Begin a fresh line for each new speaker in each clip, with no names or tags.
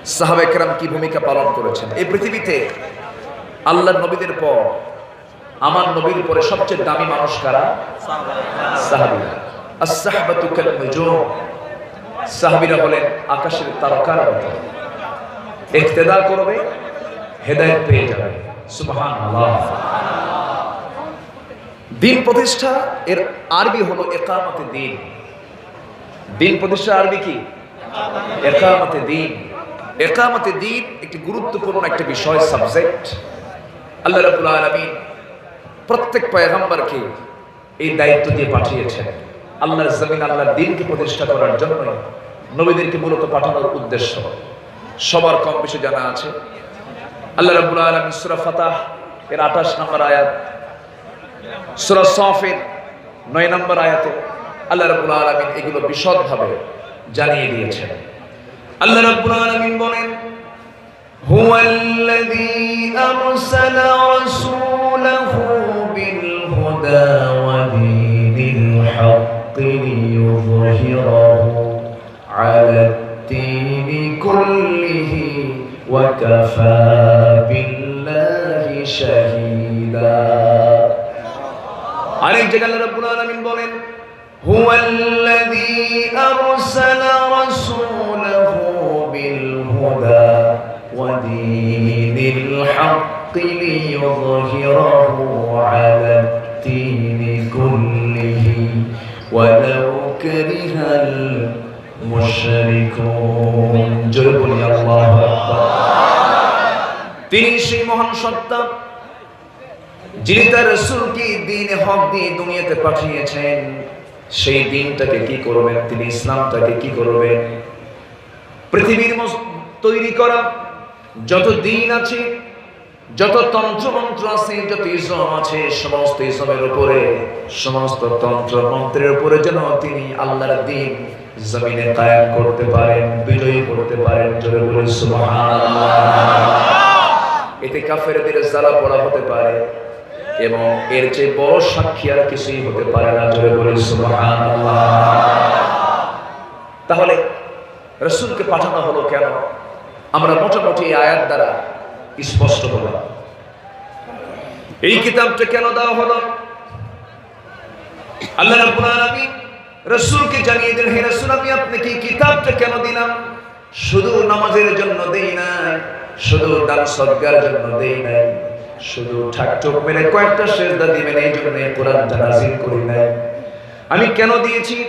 সাহাবায়ে কেরাম কি ভূমিকা পালন করেছেন। এই পৃথিবীতে আল্লাহর নবীদের পর আমার নবীর পরে সবচেয়ে দামি মানুষ কারা? সাহাবীরা। আস-সাহবাতু কাল নুজুম, সাহাবীরা হলেন আকাশের তারকার মতো। ইক্তেদা করবে, হেদায়েত পেয়ে যাবে। সুবহানাল্লাহ। দিন প্রতিষ্ঠা এর আরবি হলো ইকামতে দিন। দিন প্রতিষ্ঠা আরবি কি? ইকামতে দিন। ইকামতে দিন একটি গুরুত্বপূর্ণ একটা বিষয়, সাবজেক্ট। আল্লাহ রাব্বুল আলামিন প্রত্যেক পয়গম্বরকে এই দায়িত্ব দিয়ে পাঠিয়েছেন। আল্লাহর জমিন আল্লাহর দ্বীনকে প্রতিষ্ঠা করার জন্য নবীদেরকে মূলত পাঠানোর উদ্দেশ্য সবার কম বেশি জানা আছে। আল্লাহ রাব্বুল আলামিন সূরা ফাতাহ এর 28 নম্বর আয়াত, সূরা সাফের 9 নম্বর আয়াতে আল্লাহ রাব্বুল আলামিন এগুলো বিশদভাবে জানিয়ে দিয়েছেন। আল্লাহ রাব্বুল আলামিন বলেন, হুয়াল্লাযী আরসালা রাসূলাহু বিল হুদা ওয়া দীনিল হাক্কি লিইয়ুযহিরাহু আলাদ-দীনি কুল্লিহি ওয়া কাফা বিল্লাহি শাহীদা। আরেক জায়গায় আল্লাহ রাব্বুল আলামিন বলেন, হুয়াল্লাযী আরসালা রাসূলাহু বিল হুদা ওয়া দীনিল হাক্কি লিইয়ুযহিরাহু আলাদ-দীনি কুল্লিহি ওয়ালাউ কারিহাল মুশরিকুন। জোরে বলি আল্লাহু আকবার। তিনি সেই মহান সত্তা যিনি তার রাসূলকে দ্বীনে হক দিয়ে দুনিয়াতে পাঠিয়েছেন। সেই দিনটাকে কি করবেন? তিনি ইসলামটাকে কি করবেন? পৃথিবীর তৈরি করা যত দিন আছে, যত তন্ত্রমন্ত্র আছে, যত ইসলাম আছে, সমস্ত ইসলামের উপরে, সমস্ত তন্ত্র মন্ত্রের উপরে যেন তিনি আল্লাহর দ্বীন জমিনে কায়েম করতে পারেন, বিজয়ী করতে পারেন। জোরে বলি সুবহানাল্লাহ। এতে কাফেরদের জ্বালা পোড়া হতে পারে এবং এর চেয়ে বড় সাক্ষী আর কিছুই হতে পারে না। জোরে বলি সুবহানাল্লাহ। তাহলে রাসূলকে পাঠানো হলো কেন? আমরা মোটামুটি আয়াত দ্বারা স্পষ্ট হলো। এই কিতাবটা কেন দেওয়া হলো? আল্লাহ রাব্বুল আলামিন রাসূলকে জানিয়ে দিলেন, হে রাসূল, আমি আপনাকে এই কিতাবটা কেন দিলাম? শুধু নামাজের জন্য দেই নাই, শুধু দান সদকার জন্য দেই নাই, শুধু ঠাকঠোক মেরে কয়েকটা সেজদা দিবেন এই জন্য এই কোরআনটা নাযিল করি নাই। আমি কেন দিয়েছি?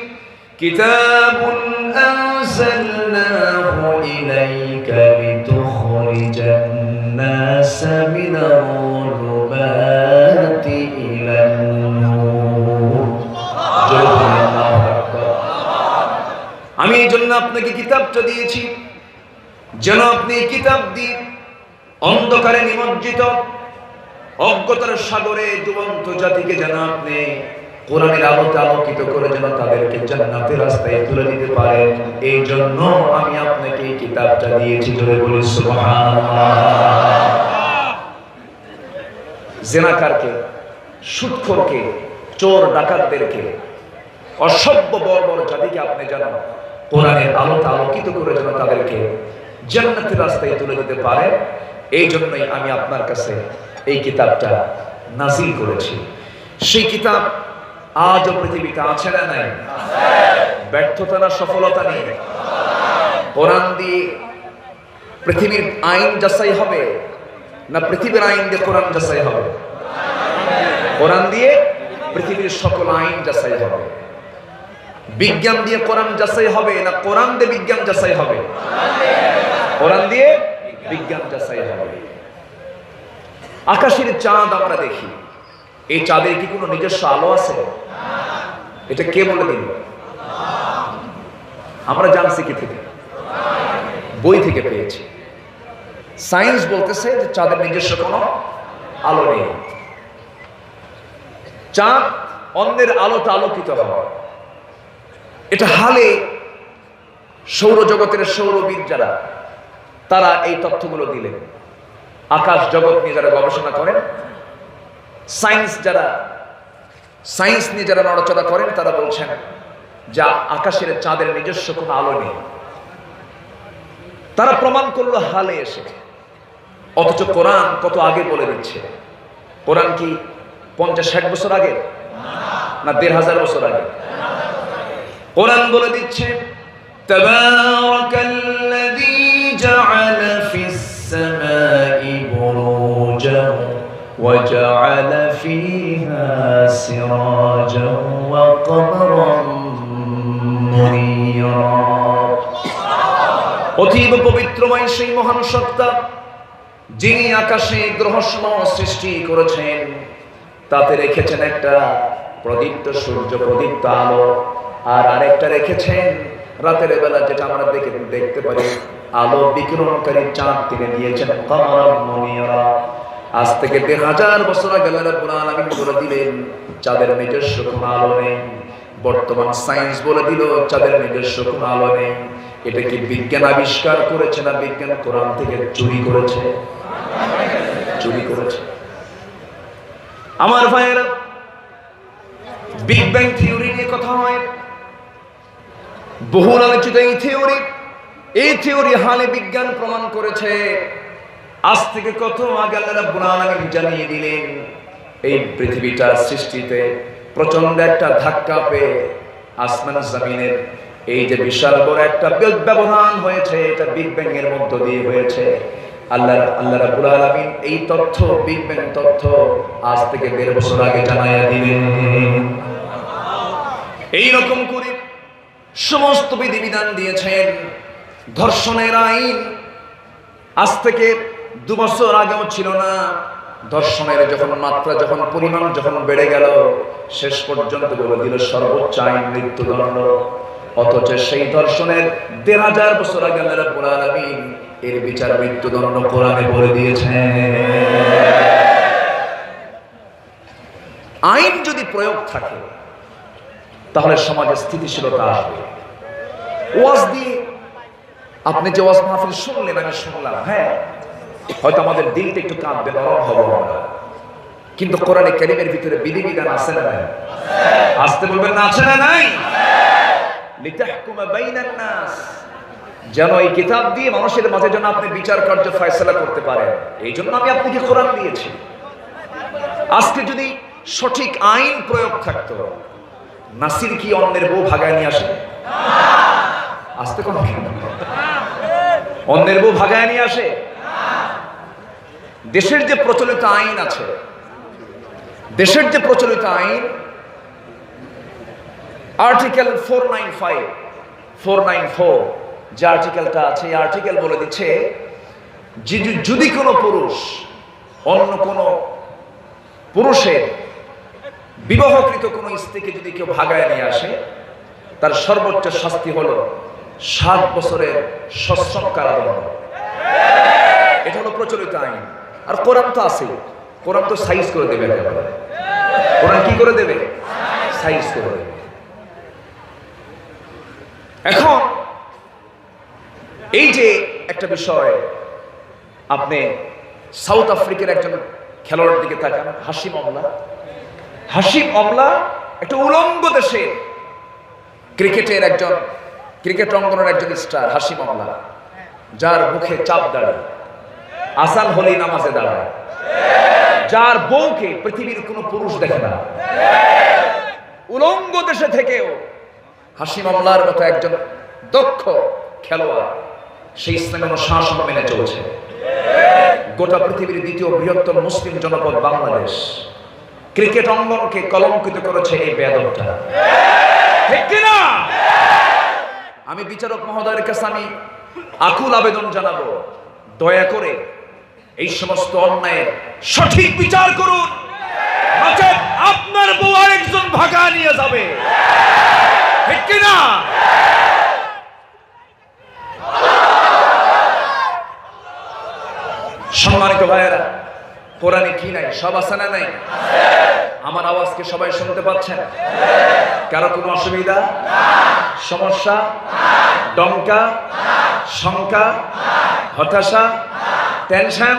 কিতাবুন আনজালনাহু ইলাইকা লিতুখরিজান নাসা মিনাল-যুলুমাতি ইলান-নূর। আমি এই জন্য আপনাকে কিতাবটা দিয়েছি যেন আপনি এই কিতাব দিয়ে অন্ধকারে নিমজ্জিত অজ্ঞতার সাগরে ডুবন্ত জাতিকে যেন আপনি কোরআনের আলোতে আলোকিত করে যেন তাদেরকে জান্নাতের রাস্তায় তুলে দিতে পারেন। এই জন্য আমি আপনাকে এই কিতাবটা দিয়েছি। জোরে বলি সুবহানাল্লাহ। জিনাকারকে, সুদখোরকে, চোর ডাকাতদেরকে, অসভ্য বর্বর জাতিকে আপনি যেন কোরআনের আলোতে আলোকিত করে যেন তাদেরকে জান্নাতের রাস্তায় তুলে দিতে পারেন, এই জন্যই আমি আপনার কাছে এই কিতাবটা নাযিল করেছি। সেই কিতাব আজও পৃথিবীতে আছে না নাই? ব্যর্থতা না সফলতা নেই? কোরআন দিয়ে পৃথিবীর আইন যাচাই হবে না পৃথিবীর আইন দিয়ে কোরআন যাচাই হবে? কোরআন দিয়ে পৃথিবীর সকল আইন যাচাই হবে। বিজ্ঞান দিয়ে কোরআন যাচাই হবে না কোরআন দিয়ে বিজ্ঞান যাচাই হবে? কোরআন দিয়ে বিজ্ঞান যাচাই হবে। আকাশের চাঁদ আমরা দেখি, এই চাঁদের কি কোনো নিজস্ব আলো আছে? এটা কে বলে দিল? আমরা জানছি কি থেকে? বই থেকে পেয়েছি। সায়েন্স বলতেছে যে চাঁদের নিজস্ব কোনো আলো নেই। চাঁদ অন্যের আলোতে আলোকিত হয়। এটা হালে সৌরজগতের সৌরবিদ যারা, তারা এই তথ্যগুলো দিলেন। আকাশ জগৎ নিয়ে যারা গবেষণা করেন, সায়েন্স নিয়ে যারা নড়াচড়া করেন, তারা বলছেন যে আকাশের চাঁদের নিজস্ব কোনো আলো নেই। তারা প্রমাণ করলো হালে এসে, অথচ কোরআন কত আগে বলে দিচ্ছে। কোরআন কি 50-60 বছর আগে না 1500 বছর আগে? কোরআন বলে দিচ্ছে তাবারাকাল্লাযী জাআলা ফিস সামাই বুরুজান ওয়া জাআলা ফীহা সিরাজান ওয়া কমারান মুনীরা। অতীব পবিত্রময় সেই মহান সত্তা যিনি আকাশে গ্রহসমূহ সৃষ্টি করেছেন, তাতে রেখেছেন একটা প্রদীপ্ত সূর্য, প্রদীপ্ত আলো, আর আরেকটা রেখেছেন রাতের বেলা যেটা আমরা দেখতে পারি আলো বিকিরণকারী চাঁদ তিনি দিয়েছেন কমারান মুনীরা। আজ থেকে 1000 বছর আগে রব্বুল আলামিন বলে দিলেন চাঁদের নিজস্ব কোনো আলো নেই। বর্তমান সায়েন্স বলে দিল চাঁদের নিজস্ব কোনো আলো নেই। এটা কি বিজ্ঞান আবিষ্কার করেছে না বিজ্ঞান কোরআন থেকে চুরি করেছে? চুরি করেছে। আমার ভাইয়েরা, বিগ ব্যাং থিওরি নিয়ে কথা হয়, বহুল আলোচিত এই থিওরি হালে বিজ্ঞান প্রমাণ করেছে। আজ থেকে কত আগে আল্লাহ রাব্বুল আলামিন জানিয়ে দিলেন এই পৃথিবীটা সৃষ্টিতে প্রচন্ড একটা ধাক্কা পেয়ে আসমান জমিনের এই যে বিশাল বড় একটা ব্যবধান হয়েছে, এটা বিগ ব্যাং এর মধ্য দিয়ে হয়েছে। আল্লাহ রাব্বুল আলামিন এই তথ্য, বিগ ব্যাং তথ্য আজ থেকে 1.5 বছর আগে জানাইয়া দিলেন। এই রকম করে সমস্ত বিধিবিধান দিয়েছেন। ধর্ষণের আইন আজ থেকে 2 বছর আগেও ছিল না। ধর্ষণের যখন মাত্রা, যখন পরিমাণ যখন বেড়ে গেল, শেষ পর্যন্ত বলে দিল সর্বোচ্চ আইন মৃত্যুদণ্ড। অথচ সেই ধর্ষণের 1500 বছর আগে আল্লাহ রাব্বুল আলামিন এর বিচার মৃত্যুদণ্ড কোরআনে বলে দিয়েছেন। আইন যদি প্রয়োগ থাকে তাহলে সমাজে স্থিতিশীলতা আসবে। ওয়াজ দিয়ে আপনি যে ওয়াজ মাহফিল শুনলেন, আমি শুনলাম, হ্যাঁ হয়তো আমাদের দিলটা একটু কাঁপবে, নরম হবো আমরা, কিন্তু কোরআনে কারীমের ভিতরে বিধিবিধান আছে না নাই? আসতে বলবেন না, আছে না নাই? লিতাহকুমা বাইনান নাস, যেন এই কিতাব দিয়ে মানুষের মাঝে যেন আপনি বিচার কার্য ফয়সালা করতে পারেন। এই জন্য আমি আপনাকে কোরআন দিয়েছি। আজকে যদি সঠিক আইন প্রয়োগ থাকতো, নাসির কি অন্যের বউ ভাগায় নিয়ে আসে? আসতে কোন অন্যের বউ ভাগায় নিয়ে আসে? দেশের যে প্রচলিত আইন আছে, দেশের যে প্রচলিত আইন, আর্টিকেল 495, 494 যে আর্টিকেলটা আছে, এই আর্টিকেল বলে দিচ্ছে যদি কোনো পুরুষ অন্য কোনো পুরুষের বিবাহকৃত কোনো স্ত্রীকে যদি কেউ ভাগায় নিয়ে আসে, তার সর্বোচ্চ শাস্তি হলো 7 বছরের সশ্রম কারাদণ্ড। এটা হলো প্রচলিত আইন। আর কোরআন তো আছে, কোরআন তো সাইজ করে দেবে একেবারে। কোরআন কি করে দেবে? সাইজ করে দেবে। এখন এই যে একটা বিষয়, আপনি সাউথ আফ্রিকার একজন খেলোয়াড়ের দিকে তাকান, হাশিম আমলা একটা উলঙ্গ দেশে ক্রিকেটের একজন, ক্রিকেট অঙ্গনের একজন স্টার হাশিম আমলা, যার মুখে চাপ দাঁড়ায়, আসান হলেই নামাজে দাঁড়ায়, যার বউকে পৃথিবীর কোনো পুরুষ দেখে না, উলঙ্গ দেশে থেকেও হাশিম আমলার মতো একজন দক্ষ খেলোয়াড় সেই ইসলামী অনুশাসন মেনে চলছে। গোটা পৃথিবীর দ্বিতীয় বৃহত্তম মুসলিম জনপদ বাংলাদেশ, ক্রিকেট অঙ্গনকে কলঙ্কিত করেছে এই বেয়াদবটা, ঠিক কিনা? আমি বিচারক মহোদয়ের কাছে আমি আকুল আবেদন জানাবো, দয়া করে এই সমস্ত অন্যায়ের সঠিক বিচার করুন, নচেৎ আপনার বউ আরেকজন ভাগা নিয়ে যাবে, ঠিক কিনা? সম্মানিত ভাইয়েরা, কোরআনে কি নাই? সব আছে না নাই? আমার আওয়াজকে সবাই শুনতে পাচ্ছেন? কারো কোনো অসুবিধা, সমস্যা, ডঙ্কা, শঙ্কা, হতাশা, টেনশন?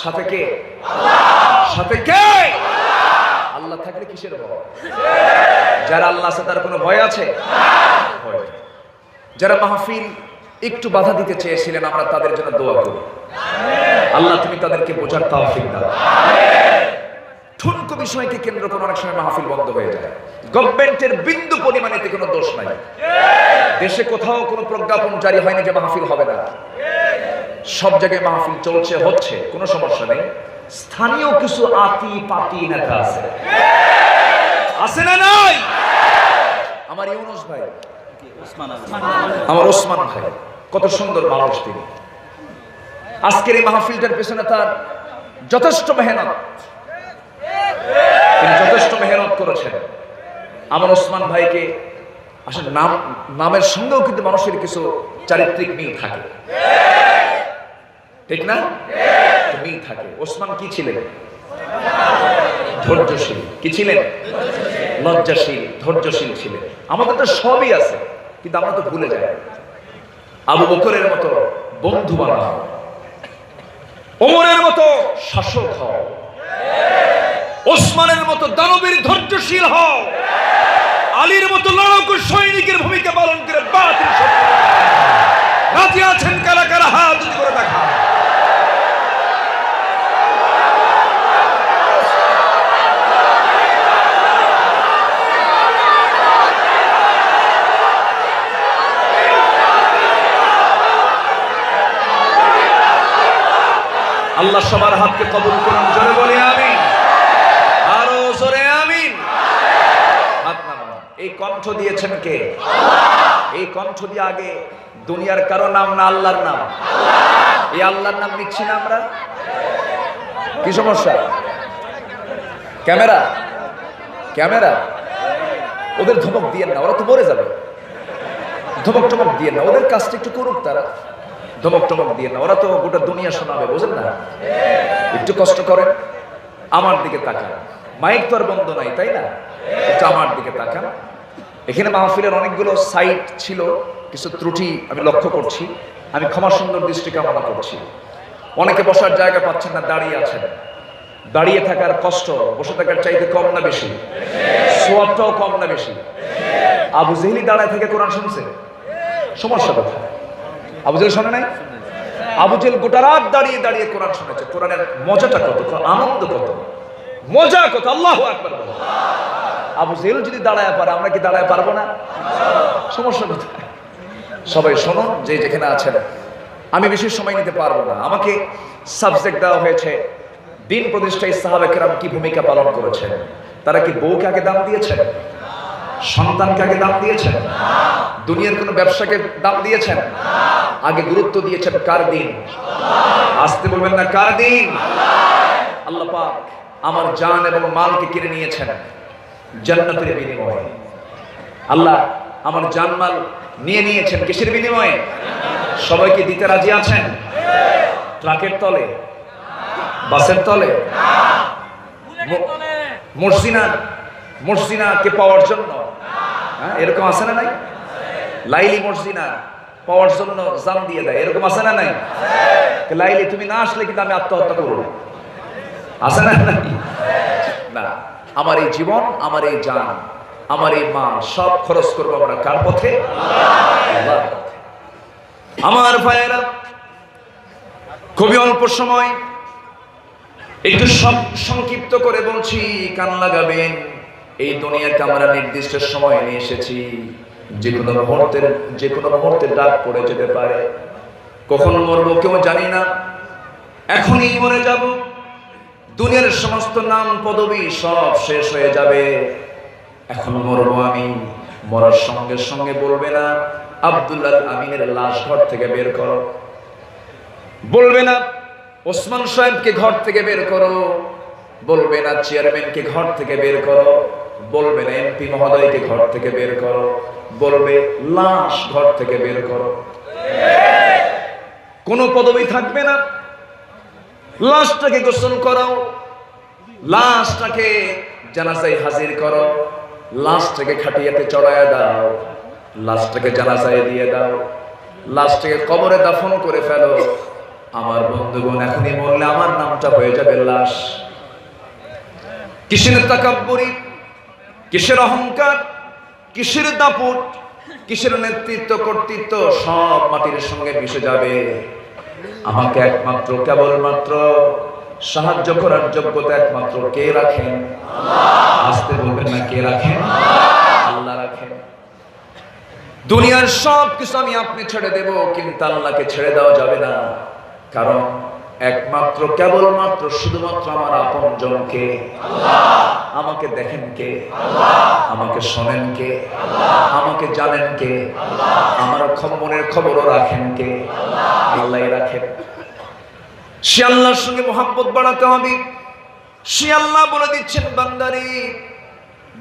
সাথে কে? সাথে কে? আল্লাহ থাকলে কিসের ভয়? যারা আল্লাহ আছে তার কোনো ভয় আছে? যারা মাহফিল একটু বাধা দিতে চেয়েছিলেন, আমরা তাদের জন্য দোয়া করি। আল্লাহ তুমি তাদেরকে বোঝার তৌফিক দাও। ঠুনকো বিষয়কে কেন্দ্র করে অনেক সময় মাহফিল বন্ধ হয়ে যায়। গভর্নমেন্টের বিন্দু পরিমাণে এতে কোনো দোষ নাই। দেশে কোথাও কোনো প্রজ্ঞাপন জারি হয়নি যে মাহফিল হবে না। সব জায়গায় মাহফিল চলছে, হচ্ছে, কোনো সমস্যা নেই। স্থানীয় কিছু আতি পাতি নেতা আছে, আছে না নাই? আমার ইউনুস ভাই, আমার ওসমান ভাই, কত সুন্দর মানুষ তিনি। আজকের এই মাহফিলটার পেছনে তার যথেষ্ট মেহনত, তিনি যথেষ্ট মেহনত করেছেন। আমার ওসমান ভাইকে আসলে নামের সঙ্গেও কিন্তু মানুষের কিছু চারিত্রিক মিল থাকে, ঠিক না? মিল থাকে। ওসমান কি ছিলেন? ধৈর্যশীল। কি ছিলেন? লজ্জাশীল, ধৈর্যশীল ছিলেন। আমাদের তো সবই আছে, কিন্তু আমরা তো ভুলে যাই। আবু বকরের মতো বন্ধু বানাও, ওমরের মতো শাসক হও, ওসমানের মতো দানবীর ধৈর্যশীল হও, আলীর মতো লড়াকু সৈনিকের ভূমিকা পালন করে বাতিল রাজি আছেন কারা কারা? হাত উঁচু করে দেখা। আল্লাহ সবার হাতকে কবুল করুন, জোরে বলি আমিন, আরো জোরে আমিন। হাত নামান। এই কণ্ঠ দিয়েছেন কে? এই কণ্ঠ দিয়ে আগে দুনিয়ার কারো নাম না আল্লাহর নাম? এই আল্লাহর নাম নিচ্ছি না আমরা। কি সমস্যা? Camera, camera. ওদের ধমক দিয়েন না, ওরা তো মরে যাবে। ধমক টমক দিয়েন না, ওদের কাজটা একটু করুক তারা। ধমক টমক দিয়ে না, ওরা তো গোটা দুনিয়া শোনাবে, বুঝেন না? একটু কষ্ট করেন, আমার দিকে তাকান। মাইক তো আর বন্ধ নাই, তাই না? একটু আমার দিকে তাকান। এখানে মাহফিলের অনেকগুলো সাইট ছিল, কিছু ত্রুটি আমি লক্ষ্য করছি। আমি ক্ষমা সুন্দর দৃষ্টি কামনা করছি। অনেকে বসার জায়গা পাচ্ছেন না, দাঁড়িয়ে আছেন। দাঁড়িয়ে থাকার কষ্ট বসে থাকার চাইতে কম না বেশি? সোয়াবটাও কম না বেশি? আবু জেহেলি দাঁড়ায় থেকে কোরআন শুনছে, সমস্যা কোথায়? আবু জেহেল শোনে নাই? আবু জেহেল গোটা রাত দাঁড়িয়ে দাঁড়িয়ে কোরআন শুনেছে। কোরআনের মজাটা কত, আনন্দ কত, মজা কত! আল্লাহু আকবার। আবু জেহেল যদি দাঁড়ায় পারে, আমরা কি দাঁড়ায় পারবো না? সমস্যা কোথায়? সবাই শুনুন, যে যেখানে আছেন। আমি বেশি সময় নিতে পারবো না। আমাকে সাবজেক্ট দেওয়া হয়েছে দিন প্রতিষ্ঠায় সাহাবা কেরাম কি ভূমিকা পালন করেছেন। তারা কি বউকে আগে দাম দিয়েছেন? সন্তানকে আগে দাম দিয়েছেন? দুনিয়ার কোন ব্যবসাকে দাম দিয়েছেন? আগে গুরুত্ব দিয়েছেন কার দিন? আসতে বলবেন না, কার দিন? আল্লাহ পাক আমার জান এবং মালকে কিনে নিয়েছেন জান্নাতের বিনিময়ে। আল্লাহ আমার জান মাল নিয়ে নিয়েছেন কিসের বিনিময়ে? সবাইকে দিতে রাজি আছেন? ট্রাকের তলে, বাসের তলে, মর্জিনাকে পাওয়ার জন্য, এরকম আছে না নাই? লাইলি মর্জিনা পাওয়ার জন্য জান দিয়ে দেয়, এরকম আছে না নাই? লাইলি তুমি না আসলে কিন্তু আমি আত্মহত্যা করব, আছে না নাই? না, আমার এই জীবন, আমার এই জান, আমার এই মা সব খরচ করবো আমরা কার পথে? আল্লাহর পথে। আমার ভাইয়েরা, খুবই অল্প সময় একটু সংক্ষিপ্ত করে বলছি, কান লাগাবেন। এই দুনিয়াকে আমরা নির্দিষ্ট সময় নিয়ে এসেছি। যে কোনো মুহূর্তে ডাক পড়ে যেতে পারে। কখন মরবো কেউ জানি না, এখনই মরে যাব। দুনিয়ার সমস্ত নাম পদবি সব শেষ হয়ে যাবে। এখন মরবো আমি। মরার সঙ্গে সঙ্গে বলবে না আব্দুল্লাহ আমিনের লাশ ঘর থেকে বের করো, বলবে না ওসমান সাহেবকে ঘর থেকে বের করো, বলবে না চেয়ারম্যানকে ঘর থেকে বের করো, বলবে না এমপি মহোদয়কে ঘর থেকে বের করো, বলবে লাশ ঘর থেকে বের করো। কোনো পদবি থাকবে না। লাশটাকে গোসল করাও, লাশটাকে জানাজায় হাজির করো, লাশটাকে খাটিয়াতে চড়ায় দাও, লাশটাকে জানাজায় দিয়ে দাও, লাশটাকে কবরে দাফন করে ফেলো। আমার বন্ধুগণ, এখনই মরলে আমার নামটা হয়ে যাবে লাশ। কিসের তাকাব্বুরি, কিসের অহংকার, কিসের দাপট, কিসের নেতৃত্ব কর্তৃত্ব সব মাটির সঙ্গে মিশে যাবে। আমাকে একমাত্র কেবলমাত্র সাহায্য করার যোগ্যতা একমাত্র কে রাখেন? আসতে বলবেন না, কে রাখেন? আল্লাহ রাখেন। দুনিয়ার সব কিছু আমি আপনি ছেড়ে দেব, কিন্তু আল্লাহকে ছেড়ে দেওয়া যাবে না। কারণ একমাত্র কেবলমাত্র শুধুমাত্র আমার আপনজনকে আমাকে দেখেন কে, আমাকে শোনেন কে, আমাকে জানেন কে, আমার মনের খবরও রাখেন কে? আল্লাহ রাখেন। সে আল্লাহর সঙ্গে মোহাব্বত বাড়াতে হবে। সে আল্লাহ বলে দিচ্ছেন, বান্দারে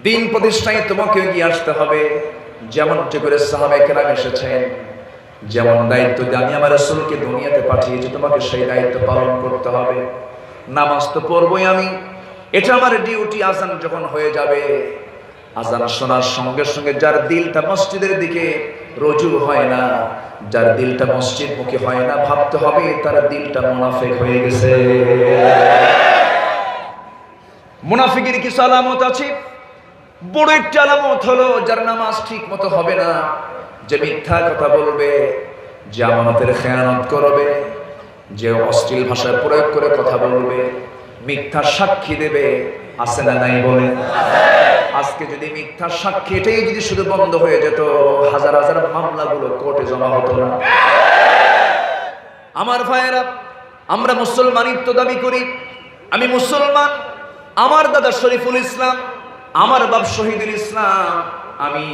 দিন প্রতিষ্ঠায় তোমাকে এগিয়ে আসতে হবে। যেমন করে সাহাবায়ে কেরাম এসেছেন, যেমন দায়িত্ব দিয়ে আমি আমার রাসূলকে দুনিয়াতে পাঠিয়েছি, তোমাকে সেই দায়িত্ব পালন করতে হবে। নামাজ তো পড়বই আমি, এটা আমার ডিউটি। আজান যখন হয়ে যাবে, আজান শোনার সঙ্গে সঙ্গে যার দিলটা মসজিদের দিকে রজু হয় না, যার দিলটা মসজিদমুখী হয় না, ভাবতে হবে তার দিলটা মুনাফিক হয়ে গেছে। মুনাফিকের কিছু আলামত আছে। বড় একটা আলামত হলো যার নামাজ ঠিক মতো হবে না, যে মিথ্যা কথা বলবে, যে আমানতের খেয়ানত করবে, যে অশ্লীল ভাষা প্রয়োগ করে কথা বলবে, মিথ্যা সাক্ষী দেবে। আছে না নাই বলেন? আজকে যদি মিথ্যা সাক্ষী এটাই যদি শুধু বন্ধ হয়ে যেত, হাজার হাজার মামলাগুলো কোর্টে জমা হতো না। আমার ভাইয়েরা, আমরা মুসলমানিত্ব দাবি করি, আমি মুসলমান, আমার দাদা শরীফুল ইসলাম, আমার বাপ শহীদুল ইসলাম, আমি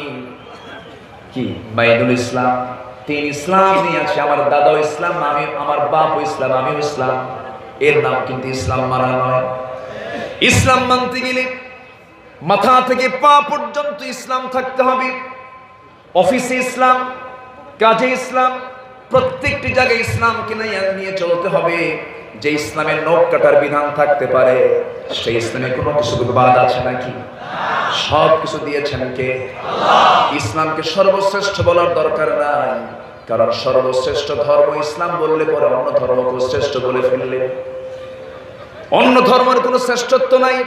কি বাইদুল ইসলাম, তিন ইসলাম নিয়ে আছে। আমার দাদাও ইসলাম, আমি আমার বাপও ইসলাম, আমিও ইসলাম। এর নাম কিন্তু ইসলাম মানা নয়। ইসলাম মানতে গেলে মাথা থেকে পা পর্যন্ত ইসলাম থাকতে হবে। অফিসে ইসলাম, কাজে ইসলাম, প্রত্যেকটি জায়গায় ইসলামকে নিয়ে চলতে হবে। যে ইসলামের নখ কাটার বিধান থাকতে পারে, সেই ইসলামে কোনো কিছু বাদ আছে নাকি? সব কিছু দিয়েছেন কে? ইসলামকে সর্বশ্রেষ্ঠ বলার দরকার নাই, কারণ সর্বশ্রেষ্ঠ ধর্ম ইসলাম বললে পরে অন্য ধর্মকে শ্রেষ্ঠ বলে ফেললে। অন্য ধর্মের কোনো শ্রেষ্ঠত্ব নাই,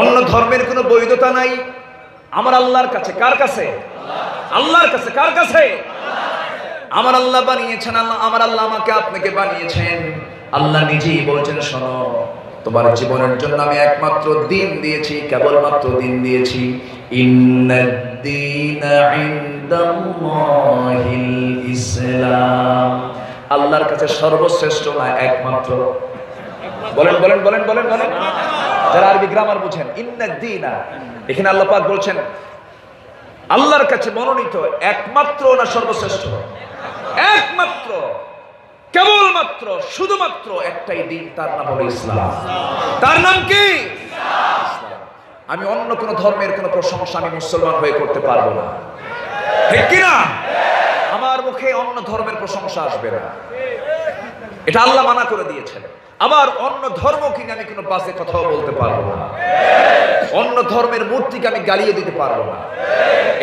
অন্য ধর্মের কোনো বৈধতা নাই আমার আল্লাহর কাছে। কার কাছে? আল্লাহর কাছে। কার কাছে? আমার আল্লাহ বানিয়েছেন। আমার আল্লাহ আমাকে আপনাকে বানিয়েছেন। আল্লাহ নিজেই বলছেন, শোনো, তোমার জীবনের জন্য আমি একমাত্র দিন দিয়েছি, কেবলমাত্র দিন দিয়েছি। ইন্নাদ-দীনা ইনদাল্লাহিল ইসলাম। আল্লাহর কাছে সর্বশ্রেষ্ঠ না, একমাত্র। বলেন বলেন বলেন বলেন বলেন। যারা আরবি গ্রামার বুঝেন, ইন্নাদ-দীনা, এখানে আল্লাহ পাক বলছেন আল্লাহর কাছে মনোনীত একমাত্র না সর্বশ্রেষ্ঠ? একমাত্র, কেবলমাত্র, শুধুমাত্র একটাই দিন, তার নাম হলো ইসলাম। তার নাম কি? আমি অন্য কোন ধর্মের কোন প্রশংসা আমি মুসলমান হয়ে করতে পারবো না, ঠিক কিনা? আমার মুখে অন্য ধর্মের প্রশংসা আসবে না, এটা আল্লাহ মানা করে দিয়েছেন। আবার অন্য ধর্মকে আমি কোনো বাজে কথাও বলতে পারবো না, অন্য ধর্মের মূর্তিকে আমি গালিয়ে দিতে পারবো না,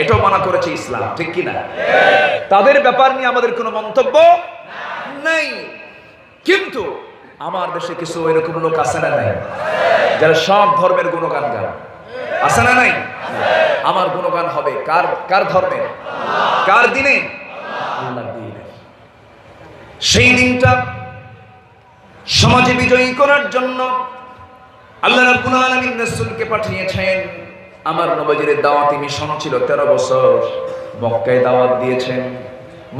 এটাও মানা করেছে ইসলাম, ঠিক কিনা? তাদের ব্যাপার নিয়ে আমাদের কোনো মন্তব্য নাই। কিন্তু আমার দেশে কিছু এরকম লোক আছে না নাই, যারা সব ধর্মের গুণগান গান? আছে না নাই? আমার গুণগান হবে কার? কার ধর্মে? কার দিনে? আল্লাহর দিনে। সেই দিনটা সমাজে বিজয়ী করার জন্য আল্লাহ রাব্বুল আলামিন রাসূলকে পাঠিয়েছেন। আমার নবীর দাওয়াতি মিশন ছিল 13 বছর। মক্কায় দাওয়াত দিয়েছেন।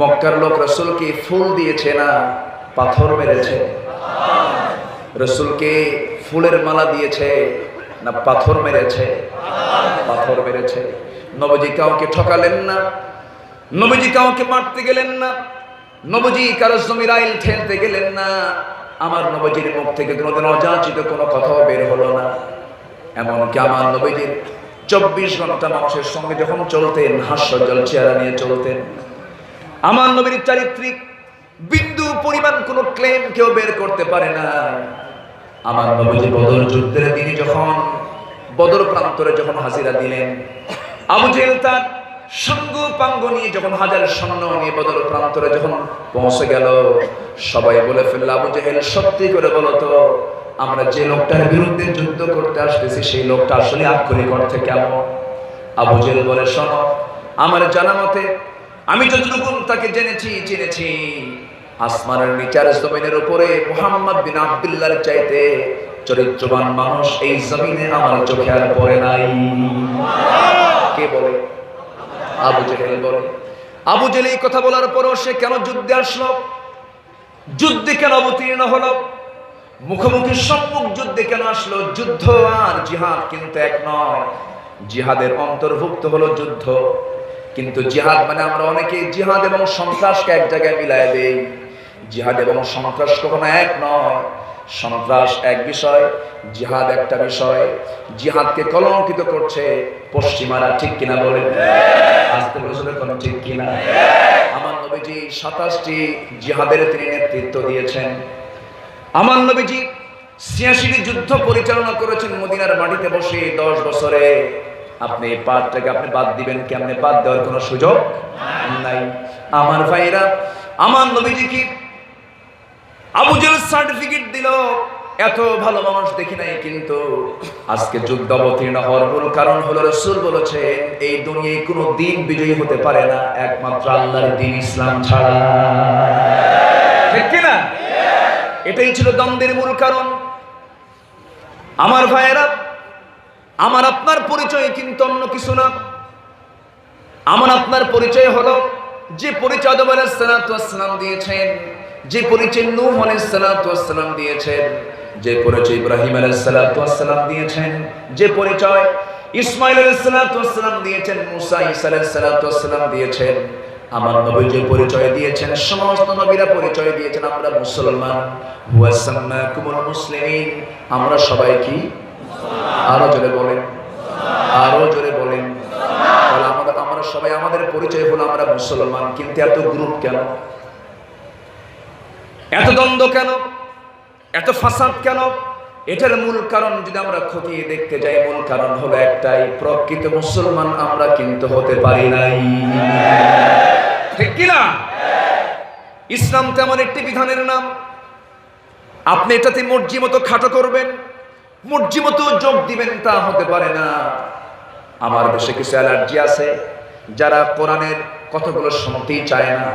মক্কার লোক রাসূলকে ফুল দিয়েছে না পাথর মেরেছে? রাসূলকে ফুলের মালা দিয়েছে না পাথর মেরেছে? পাথর মেরেছে। নবীজি কাউকে ঠকালেন না, নবীজি কাউকে মারতে গেলেন না, নবীজি কারো জমির আইল ঠেলতে গেলেন না। আমার নবীজির মুখ থেকে কোনোদিন অযাচিত কোনো কথাও বের হলো না। এমনকি আমার নবীজির 24 ঘন্টা মানুষের সঙ্গে যখন চলতেন, হাস্যজ্জ্বল চেহারা নিয়ে চলতেন। আমার নবীর চারিত্রিক বিন্দু পরিমাণ কোনো ক্লেম কেউ বের করতে পারে না। আমার নবীজি বদর যুদ্ধের দিনে যখন বদর প্রান্তরে যখন হাজিরা দিলেন, আবু জেহেল তার সঙ্গ পাঙ্গ নিয়ে যখন হাজার সৈন্য নিয়ে বদর প্রান্তরে যখন পৌঁছে গেল, সবাই বলে ফেলল, আবু জেহেল সত্যি করে বলো তো, আমরা যে লোকটার বিরুদ্ধে যুদ্ধ করতে আসতেছি সেই লোকটা আসলে আক্ষরিক অর্থে কেমন? আবু জেহেল বলে, শোনো, আমার জানা মতে আমি যতটুকু তাকে চিনেছি আসমানের নিচার জমিনের উপরে মুহাম্মদ বিন আব্দুল্লাহর চাইতে চরিত্রবান মানুষ এই জমিনে আমার চোখে আর পড়ে নাই। কে বলে? আবু জেহেল বলে। আবু জেহেল এই কথা বলার পরও সে কেন যুদ্ধে আসলো? যুদ্ধে কেন অবতীর্ণ হলো? মুখোমুখি সম্মুখ যুদ্ধে কেন আসলো? যুদ্ধ আর জিহাদ কিন্তু এক নয়। জিহাদের অন্তর্ভুক্ত হলো যুদ্ধ, কিন্তু জিহাদ মানে আমরা অনেকে জিহাদ এবং সন্ত্রাসকে এক জায়গায় মিলায় দেই। জিহাদ এবং সন্ত্রাস কখনো এক নয়। সন্ত্রাস এক বিষয়, জিহাদ একটা বিষয়। জিহাদকে কলঙ্কিত করছে পশ্চিমারা, ঠিক কিনা বলেন? আজকে বছরে কোন ঠিক কিনা? আমার নবীজি 27টি জিহাদের তিনি নেতৃত্ব দিয়েছেন। আমার নবীজি 86টি যুদ্ধ পরিচালনা করেছেন মদিনার মাটিতে বসে 10 বছরে। আপনি এই পাঠটাকে আপনি বাদ দিবেন কেমনে? বাদ দেওয়ার কোনো সুযোগ নাই। আমার ভাইরা, আমার নবীজি কি আবু জেহেল সার্টিফিকেট দিল? এত ভালো মানুষ দেখি নাই, কিন্তু আজকে যুদ্ধ অবতীর্ণ হওয়ার মূল কারণ হলো রাসূল বলেছে এই দুনিয়ায় কোনো দিন বিজয়ী হতে পারে না একমাত্র আল্লাহর দ্বীন ইসলাম ছাড়া। ঠিক কিনা? এটাই ছিল দ্বন্দ্বের মূল কারণ। আমার ভাইয়েরা, আমার আপনার পরিচয় কিন্তু অন্য কিছু না। আমার আপনার পরিচয় হলো যে পরিচয় আদম আলাইহিস সালাতু ওয়াস সালাম দিয়েছেন, যে পরিচয় নূহ আলাইহিস সালাতু ওয়াস সালাম দিয়েছেন, যে পরিচয় ইব্রাহিম আলাইহিস সালাতু ওয়াস সালাম দিয়েছেন, যে পরিচয় ইসমাঈল আলাইহিস সালাতু ওয়াস সালাম দিয়েছেন, মুসা ঈসা আলাইহিস সালাতু ওয়াস সালাম দিয়েছেন। আমার নবী যে পরিচয় দিয়েছেন, সমস্ত নবীরা পরিচয় দিয়েছেন আমরা মুসলমান। হুয়া সাম্মাকুমুল মুসলিমিন, আমরা সবাই কি? আরো জোরে বলেন, আরো জোরে বলেন। আমরা সবাই, আমাদের পরিচয় হলো আমরা মুসলমান। কিন্তু এত গ্রুপ কেন? এত দ্বন্দ্ব কেন? এত ফাসাদ কেন? এটার মূল কারণ যদি আমরা খতিয়ে দেখতে যাই, মূল কারণ হলো একটাই, প্রকৃত মুসলমান আমরা কিন্তু হতে পারি নাই। ঠিক কিনা? ইসলাম তেমন একটি বিধানের নাম, আপনি এটাতে মর্জি মতো খাটো করবেন, মর্জি মতো যোগ দিবেন, তা হতে পারে না। আমার দেশে কিছু অ্যালার্জি আছে যারা কোরআনের কথাগুলো শুনতেই চায় না।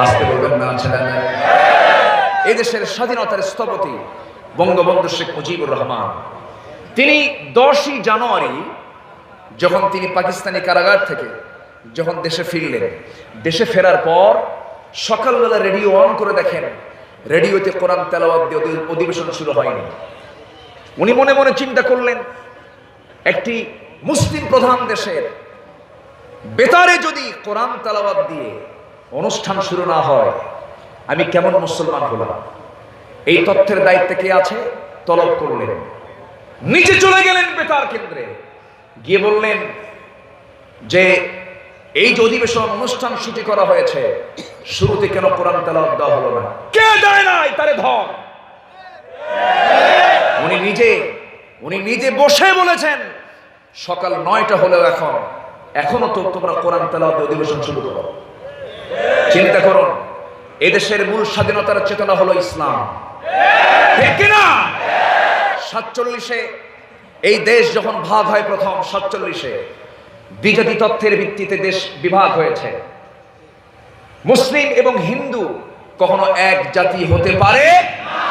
আসতে বলবেন না, আছে না? এই দেশের স্বাধীনতার স্থপতি বঙ্গবন্ধু শেখ মুজিবুর রহমান, তিনি 10ই জানুয়ারি যখন তিনি পাকিস্তানি কারাগার থেকে যখন দেশে ফিরলেন, দেশে ফেরার পর সকালবেলা রেডিও অন করে দেখেন, রেডিওতে কোরআন তেলাওয়াত দিয়ে অধিবেশন শুরু হয়নি। উনি মনে মনে চিন্তা করলেন, একটি মুসলিম প্রধান দেশের বেতারে যদি কোরআন তেলাওয়াত দিয়ে অনুষ্ঠান শুরু না হয়, আমি কেমন মুসলমান হলাম? এই তথ্যের দায়িত্বে কে আছে? তলব করলেন, নিচে চলে গেলেন বেতার কেন্দ্রে, গিয়ে বললেন যে এই যে অধিবেশন অনুষ্ঠান সূচি করা হয়েছে, শুরুতে কেন কোরআন তেলাওয়াত দেওয়া হলো না? কে দেয় নাই তারে ধর। উনি নিজে বসে বলেছেন সকাল 9টা হলেও এখনো তো তোমরা কোরআন তেলাওয়াত অধিবেশন শুরু করো। চিন্তা করুন, এদেশের মূল স্বাধীনতার চেতনা হলো ইসলাম, ঠিক কিনা? 47-এ এই দেশ যখন ভাগ হয়, প্রথম 47-এ দ্বিজাতি তত্ত্বের ভিত্তিতে দেশ বিভাগ হয়েছে। মুসলিম এবং হিন্দু কখনো এক জাতি হতে পারে না।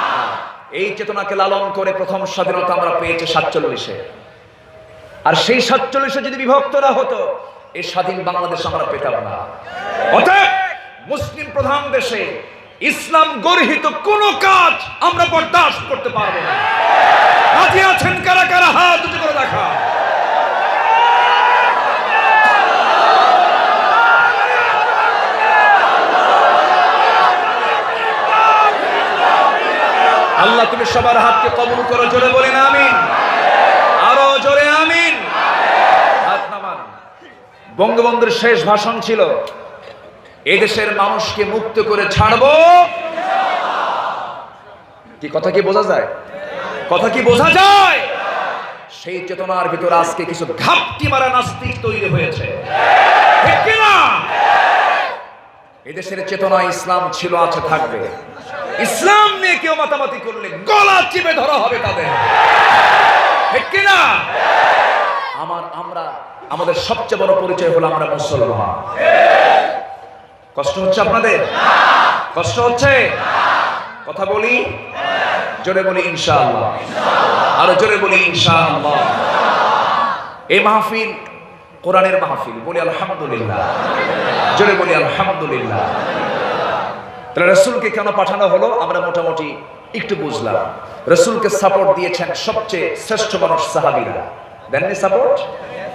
এই চেতনাকে লালন করে প্রথম স্বাধীনতা আমরা পেয়েছি 47-এ। আর সেই 47-এ যদি বিভক্ত না হতো, এই স্বাধীন বাংলাদেশ আমরা পেতাম না। অতএব মুসলিম প্রধান দেশে ইসলাম গর্হিত কোন কাজ আমরা বরদাস্ত করতে পারবো না। রাজি আছেন কারা কারা? হাত উঁচু করে দেখা। আল্লাহ তুমি সবার হাতকে কবুল করো, জোরে বলেন আমিন। আরো জোরে আমিন। হাত নামান। বঙ্গবন্ধুর শেষ ভাষণ ছিল, এদেশের মানুষকে মুক্ত করে ছাড়বো। কি কথা কি বোঝা যায়? কথা কি বোঝা যায়? সেই চেতনার ভিতর আজকে কিছু ঘাপটি মারা নাস্তিক তৈরি হয়েছে, ঠিক কিনা? এদেশের চেতনা ইসলাম ছিল, আছে, থাকবে। ইসলাম নিয়ে কেউ মাতামাতি করলে গলা চিপে ধরা হবে তাদের, ঠিক কিনা? আমাদের সবচেয়ে বড় পরিচয় হলো আমরা মুসলমান। কষ্ট হচ্ছে আপনাদের? কষ্ট হচ্ছে? কথা বলি, জোরে বলি ইনশাআল্লাহ, আরো জোরে বলি ইনশাআল্লাহ। এই মাহফিল কোরআনের মাহফিল, বলি আলহামদুলিল্লাহ, জোরে বলি আলহামদুলিল্লাহ। তাহলে রাসূলকে কেন পাঠানো হলো আমরা মোটামুটি একটু বুঝলাম। রাসূলকে সাপোর্ট দিয়েছেন সবচেয়ে শ্রেষ্ঠ মানুষ সাহাবীরা, দেননি? সাপোর্ট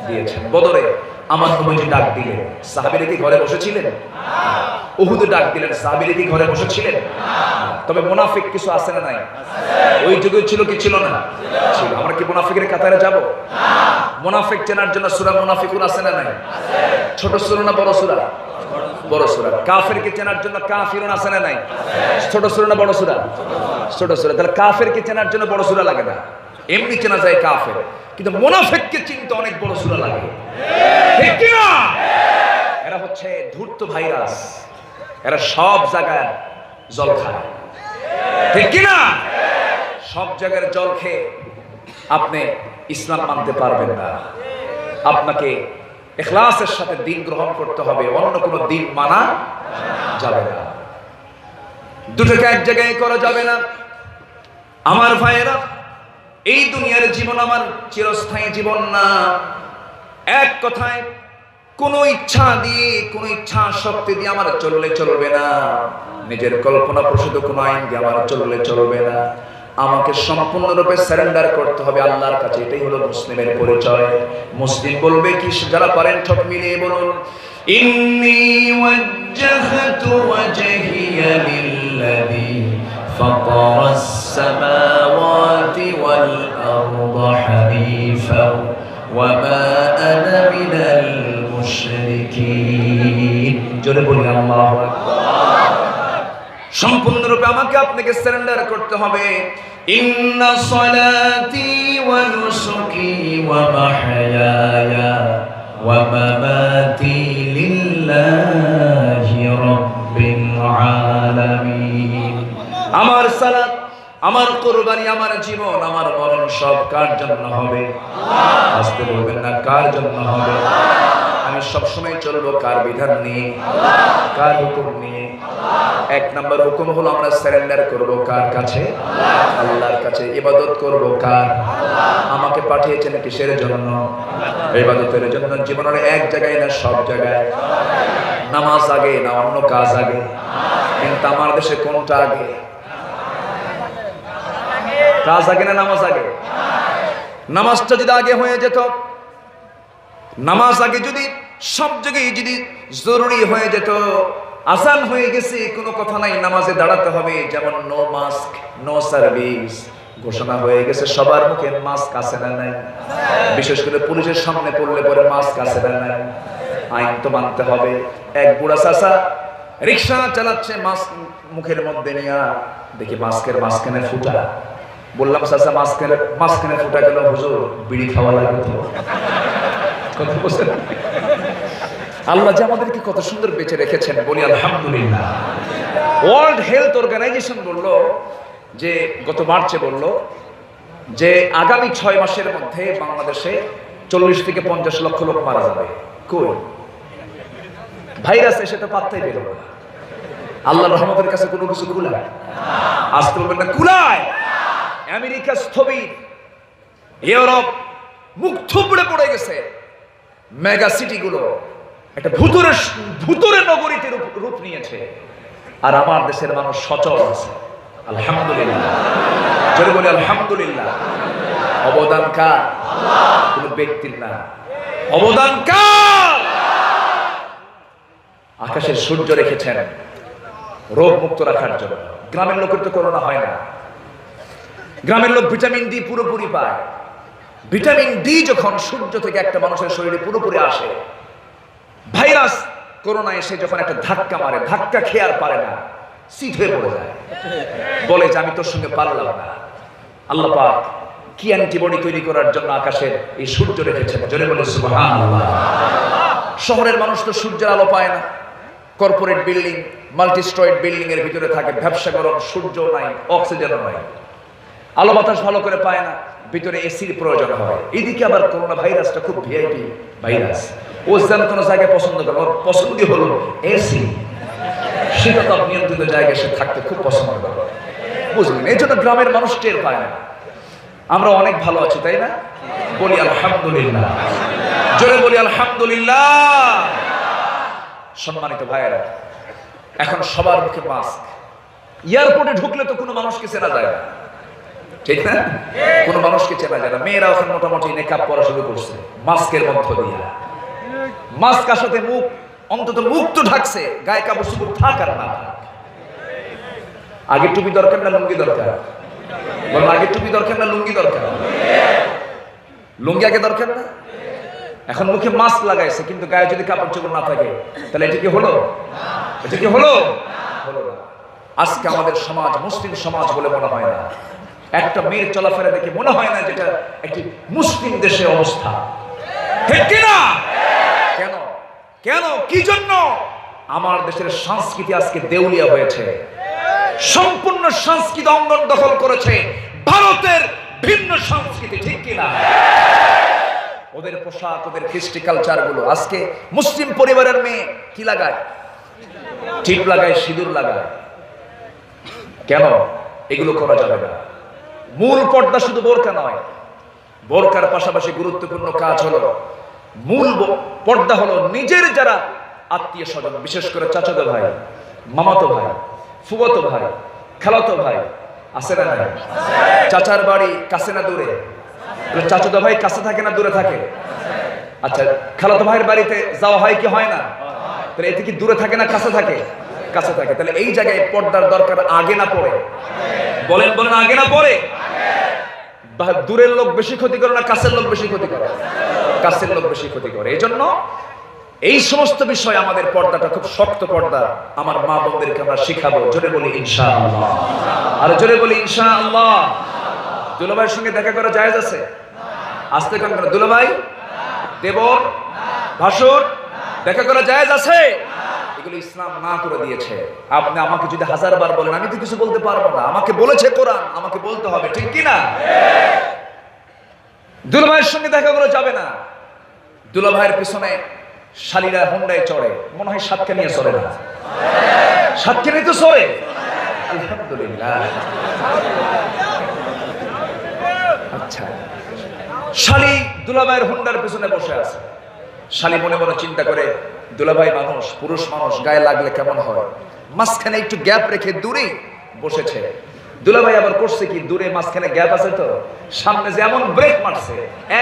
দিয়েছেন। বদরে আমার নবীজি ডাক দিলেন, সাহাবীরা কি ঘরে বসেছিলেন? উহুদে ডাক দিলেন, সাহাবীরা কি ঘরে বসেছিলেন? তবে মুনাফিক কিছু আছে না নাই? ওই যুগে ছিল কি ছিল না? ছিল। আমরা কি মুনাফিকের কাতারে যাব? মুনাফিক চেনার জন্য সূরা মুনাফিকুন আছে না নাই? ছোট সূরা না বড় সূরা? বড় সূরা। কাফেরকে চেনার জন্য কাফিরুন আছে না নাই? ছোট সূরা না বড় সূরা? ছোট সূরা। তাহলে কাফেরকে চেনার জন্য বড় সূরা লাগে না, এমনি চেনা যায় কাফের। কিন্তু মুনাফিককে চিনতে অনেক বড় সূরা লাগে, ঠিক কি না? এরা হচ্ছে ধূর্ত ভাইরাস, এরা সব জায়গায় জল খায়, ঠিক কি না? সব জায়গার জল খেয়ে আপনি ইসলাম মানতে পারবেন না। আপনাকে ইখলাসের সাথে দিন গ্রহণ করতে হবে, অন্য কোনো দিন মানা যাবে না। দুটোকে এক জায়গায় করা যাবে না। আমার ভাইয়েরা, এই দুনিয়ার জীবন আমার চিরস্থায়ী জীবন না। এক কথায় কোন ইচ্ছা দিয়ে, কোন ইচ্ছা শক্তি দিয়ে আমার চললে চলবে না। নিজের কল্পনা প্রসূত কোন আইন দিয়ে আমার চললে চলবে না। আমাকে সম্পূর্ণরূপে সারেন্ডার করতে হবে আল্লাহর কাছে। এটাই হলো মুসলিমের পরিচয়। মুসলিম বলবে কি? যারা পারেন ঠোঁট মিলিয়ে বলুন, ইন্নী ওয়াজ্জাহতু ওয়াজহিয়া লিল্লাযী ফাতারাস সামাওয়াতি ওয়াল আরদা হানিফাও ওয়া মা আনা মিনাল মুশরিকিন। জোরে বলি আল্লাহু আকবার। সম্পূর্ণরূপে আমাকে আপনাকে সারেন্ডার করতে হবে। ইন্না সলাতি ওয়া নুসুকি ওয়া মাহইয়ায়া ওয়া মামাতি লিল্লাহি রাব্বিল আলামিন। আমার সালাত, আমার কুরবানি, আমার জীবন, আমার মরণ সব কার জন্য হবে? আল্লাহ। আস্তে বলবেন না, কার জন্য হবে? আমি সবসময় চলবো কার বিধান নিয়ে? কার হুকুম নিয়ে? এক নম্বর হুকুম হলো আমরা সারেন্ডার করব কার কাছে? আল্লাহর কাছে। ইবাদত করব কার? আমাকে পাঠিয়েছেন কিসের জন্য? ইবাদতের জন্য। জীবনের এক জায়গায় না সব জায়গায়। নামাজ আগে না অন্য কাজ আগে? কিন্তু আমার দেশে কোনটা আগে? কাজ আগে না নামাজ আগে? নামাজটা যদি আগে হয়ে যেত, নামাজ আগে যদি সব জায়গায় যদি জরুরি হয়ে যেত, আজান হয়ে গেছে কোনো কথা নাই, নামাজে দাঁড়াতে হবে, যেমন নো মাস্ক নো সার্ভিস ঘোষণা হয়ে গেছে, সবার মুখে মাস্ক আছে না নাই? বিশেষ করে পুলিশের সামনে পড়লে পরে মাস্ক আছে না নাই? আইন তো মানতে হবে। এক বুড়া চাচা রিক্সা চালাচ্ছে, মাস্ক মুখের মধ্যে নিয়ে, দেখি মাস্কের মাঝখানে ফুটা। বললাম চাচা মাঝখানে ফুটা গেল, হুজুর বিড়ি খাওয়া লাগবে তো। আল্লাহ যে আমাদেরকে কত সুন্দর বেঁচে রেখেছেন, বলি আলহামদুলিল্লাহ। ওয়ার্ল্ড হেলথ অর্গানাইজেশন বলল যে, গত মার্চে বলল যে আগামী 6 মাসের মধ্যে বাংলাদেশে 40 থেকে 50 লক্ষ লোক মারা যাবে। কই ভাইরাস এসে তো পাত্তাই পেল না। আল্লাহর রহমতের কাছে কোনো কিছু কুলায়? আসতে বলবেন না কুলায়। আমেরিকা স্থবির, ইউরোপ মুখ থুবড়ে পড়ে গেছে, মেগা সিটিগুলো একটা ভুতুরে নগরীতে রূপ নিয়েছে, আর আমার দেশের মানুষ সচল আছে। আলহামদুলিল্লাহ, জোরে বলি আলহামদুলিল্লাহ। অবদান কার? কোন ব্যক্তির না, অবদান কার? আকাশের সূর্য রেখেছেন রোগ মুক্ত রাখার জন্য। গ্রামের লোকের তো করোনা হয় না, গ্রামের লোক ভিটামিন ডি পুরোপুরি পায়। ভিটামিন ডি যখন সূর্য থেকে একটা মানুষের শরীরে পুরোপুরি আসে, ভাইরাস করোনা এসে যখন একটা ধাক্কা মারে, ধাক্কা খেয়ে আর পারে না, সিট হয়ে পড়ে যায়, বলে যে আমি তোর সঙ্গে পারলাম না। আল্লাহ পাক কি অ্যান্টিবডি তৈরি করার জন্য আকাশের এই সূর্য রেখেছেন, জোরে বলে সুবহানাল্লাহ। শহরের মানুষ তো সূর্যের আলো পায় না, corporate building, multi steroid building এর ভিতরে থাকে, ব্যবসা গরম, সূর্য নাই, অক্সিজেনও নাই। আলো বাতাস ভালো করে পায় না, ভিতরে এসির প্রয়োজন হয়। এদিকে আবার করোনা ভাইরাসটা খুব ভিআইপি ভাইরাস, ও যেন কোনো জায়গায় পছন্দ করে, ওর পছন্দই হলো এসি, শীততাপ নিয়ন্ত্রিত জায়গায় সে থাকতে খুব পছন্দ করে, বুঝলেন? এই জন্য গ্রামের মানুষ টের পায় না। আমরা অনেক ভালো আছি, তাই না? বলি আলহামদুলিল্লাহ, জোরে বলি আলহামদুলিল্লাহ। সম্মানিত ভাইয়েরা, এখন সবার মুখে মাস্ক। এয়ারপোর্টে ঢুকলে তো কোনো মানুষকে চেনা যায় না, ঠিক না? কোনো মানুষকে চেনা যায় না। মেয়েরা এখন মোটামুটি নেকাব পরা শুরু করছে মাস্কের মধ্য দিয়ে। মাস্ক আসাতে মুখ, অন্তত মুখ তো ঢাকছে, গায়ে কাপড় শুধু থাক আর না থাক। আগে টুপি দরকার না লুঙ্গি দরকার? বলুন, আগে টুপি দরকার না লুঙ্গি দরকার? লুঙ্গি আগে দরকার না? এখন মুখে মাস্ক লাগাইছে, কিন্তু গায়ে যদি কাপড় চোপড় না থাকে, তাহলে এটা কি হলো? এটা কি হলো? হলো না। আজকে আমাদের সমাজ মুসলিম সমাজ বলে মনে হয় না। একটা মেয়ের চলাফেরা দেখে মনে হয় না যেটা একটি মুসলিম দেশের অবস্থা, ঠিক কিনা? কেন? কেন? কি জন্য? আমার দেশের সংস্কৃতি আজকে দেউলিয়া হয়েছে। সম্পূর্ণ সংস্কৃতি অঙ্গন দখল করেছে ভারতের ভিন্ন সংস্কৃতি, ঠিক কিনা? ওদের পোশাক, ওদের কৃষ্টি কালচার গুলো। আজকে মুসলিম পরিবারের মেয়ে কি লাগায়? টিপ লাগায়, সিঁদুর লাগায়। কেন? এগুলো করা যাবে না। মূল পর্দা শুধু বোরকা নয়, বোরকার পাশাপাশি গুরুত্বপূর্ণ কাজ হলো, মূল পর্দা হলো নিজের যারা আত্মীয় স্বজন, বিশেষ করে চাচাতো ভাই, মামাতো ভাই, ফুফাতো ভাই, খালাতো ভাই আছে না নাই? চাচার বাড়ি কাছে না দূরে? চাচাতো ভাই কাছে থাকে না দূরে থাকে? আচ্ছা, খালাতো ভাইয়ের বাড়িতে যাওয়া হয় কি হয় না? তাহলে এতে কি দূরে থাকে না কাছে থাকে? কাছে থাকে। তাহলে এই জায়গায় পর্দার দরকার আগে না পড়ে? বলেন বলেন, আগে না পড়ে? দূরের লোক বেশি ক্ষতি করে না কাছের লোক বেশি ক্ষতি করে? কাছের লোক বেশি ক্ষতি করে। এই জন্য এই সমস্ত বিষয় আমাদের পর্দাটা খুব শক্ত পর্দা। আমার মা বোনদেরকে আমরা শিখাবো। জোরে বলি ইনশাআল্লাহ, আর জোরে বলি ইনশাআল্লাহ। দুলাভাইয়ের সঙ্গে দেখা করা জায়েজ আছে? আসতে কান করে দুলাভাই, দেবর, ভাসুর দেখা করা জায়েজ আছে? এগুলো ইসলাম না করে দিয়েছে। আপনি আমাকে যদি 1000 বার বলেন, আমি তো কিছু বলতে পারবো না। আমাকে বলেছে কোরআন, আমাকে বলতে হবে, ঠিক কিনা? দুলাভাইয়ের সঙ্গে দেখা করা যাবে না। দুলাভাইয়ের পিছনে শালীরা হোন্ডায় চড়ে, মনে হয় সাতকে নিয়ে চড়ে না? সাতকে নিয়ে তো চড়ে, আলহামদুলিল্লাহ। আচ্ছা, শালী দুলাভাইয়ের হোন্ডার পিছনে বসে আছে। শালী মনে মনে চিন্তা করে, দুলাভাই মানুষ, পুরুষ মানুষ, গায়ে লাগলে কেমন হয়, মাঝখানে একটু গ্যাপ রেখে দূরে বসেছে। দুলাভাই আবার করছে কি, দূরে মাঝখানে গ্যাপ আছে তো, সামনে যেমন ব্রেক মারছে,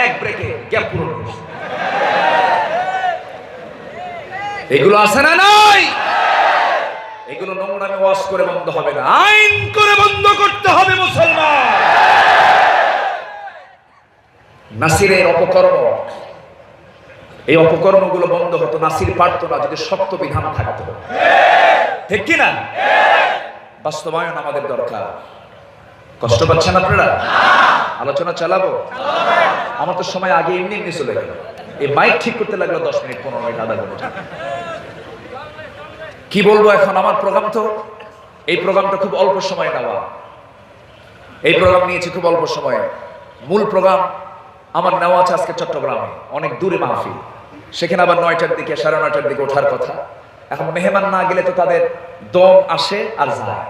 এক ব্রেকে গ্যাপ পূরণ করছে। এগুলো আছে না নাই? এগুলো নোংরামি ওয়াজ করে বন্ধ হবে না, আইন করে বন্ধ করতে হবে মুসলমান। নাসিরের অপকর্ম, এই অপকর্মগুলো বন্ধ হতো, নাসির পারতো না যদি শক্ত বিধান থাকতো, ঠিক কিনা? বাস্তবায়ন আমাদের দরকার। কষ্ট পাচ্ছেন আপনারা? আলোচনা চালাবো? আমার তো সময় আগে এমনি এমনি চলে গেল। এই মাইক ঠিক করতে লাগলো 10 মিনিট, 15 মিনিট, আধা ঘন্টা। কি বলবো এখন? আমার প্রোগ্রাম তো, এই প্রোগ্রামটা খুব অল্প সময় নেওয়া। এই প্রোগ্রাম নিয়েছি খুব অল্প সময়ে। মূল প্রোগ্রাম আমার নেওয়া আছে আজকে চট্টগ্রামে, অনেক দূরে মাহফিল। সেখানে আবার 9টার দিকে, 9:30টার দিকে ওঠার কথা। এখন মেহমান না গেলে তো তাদের দম আসে আর যায়,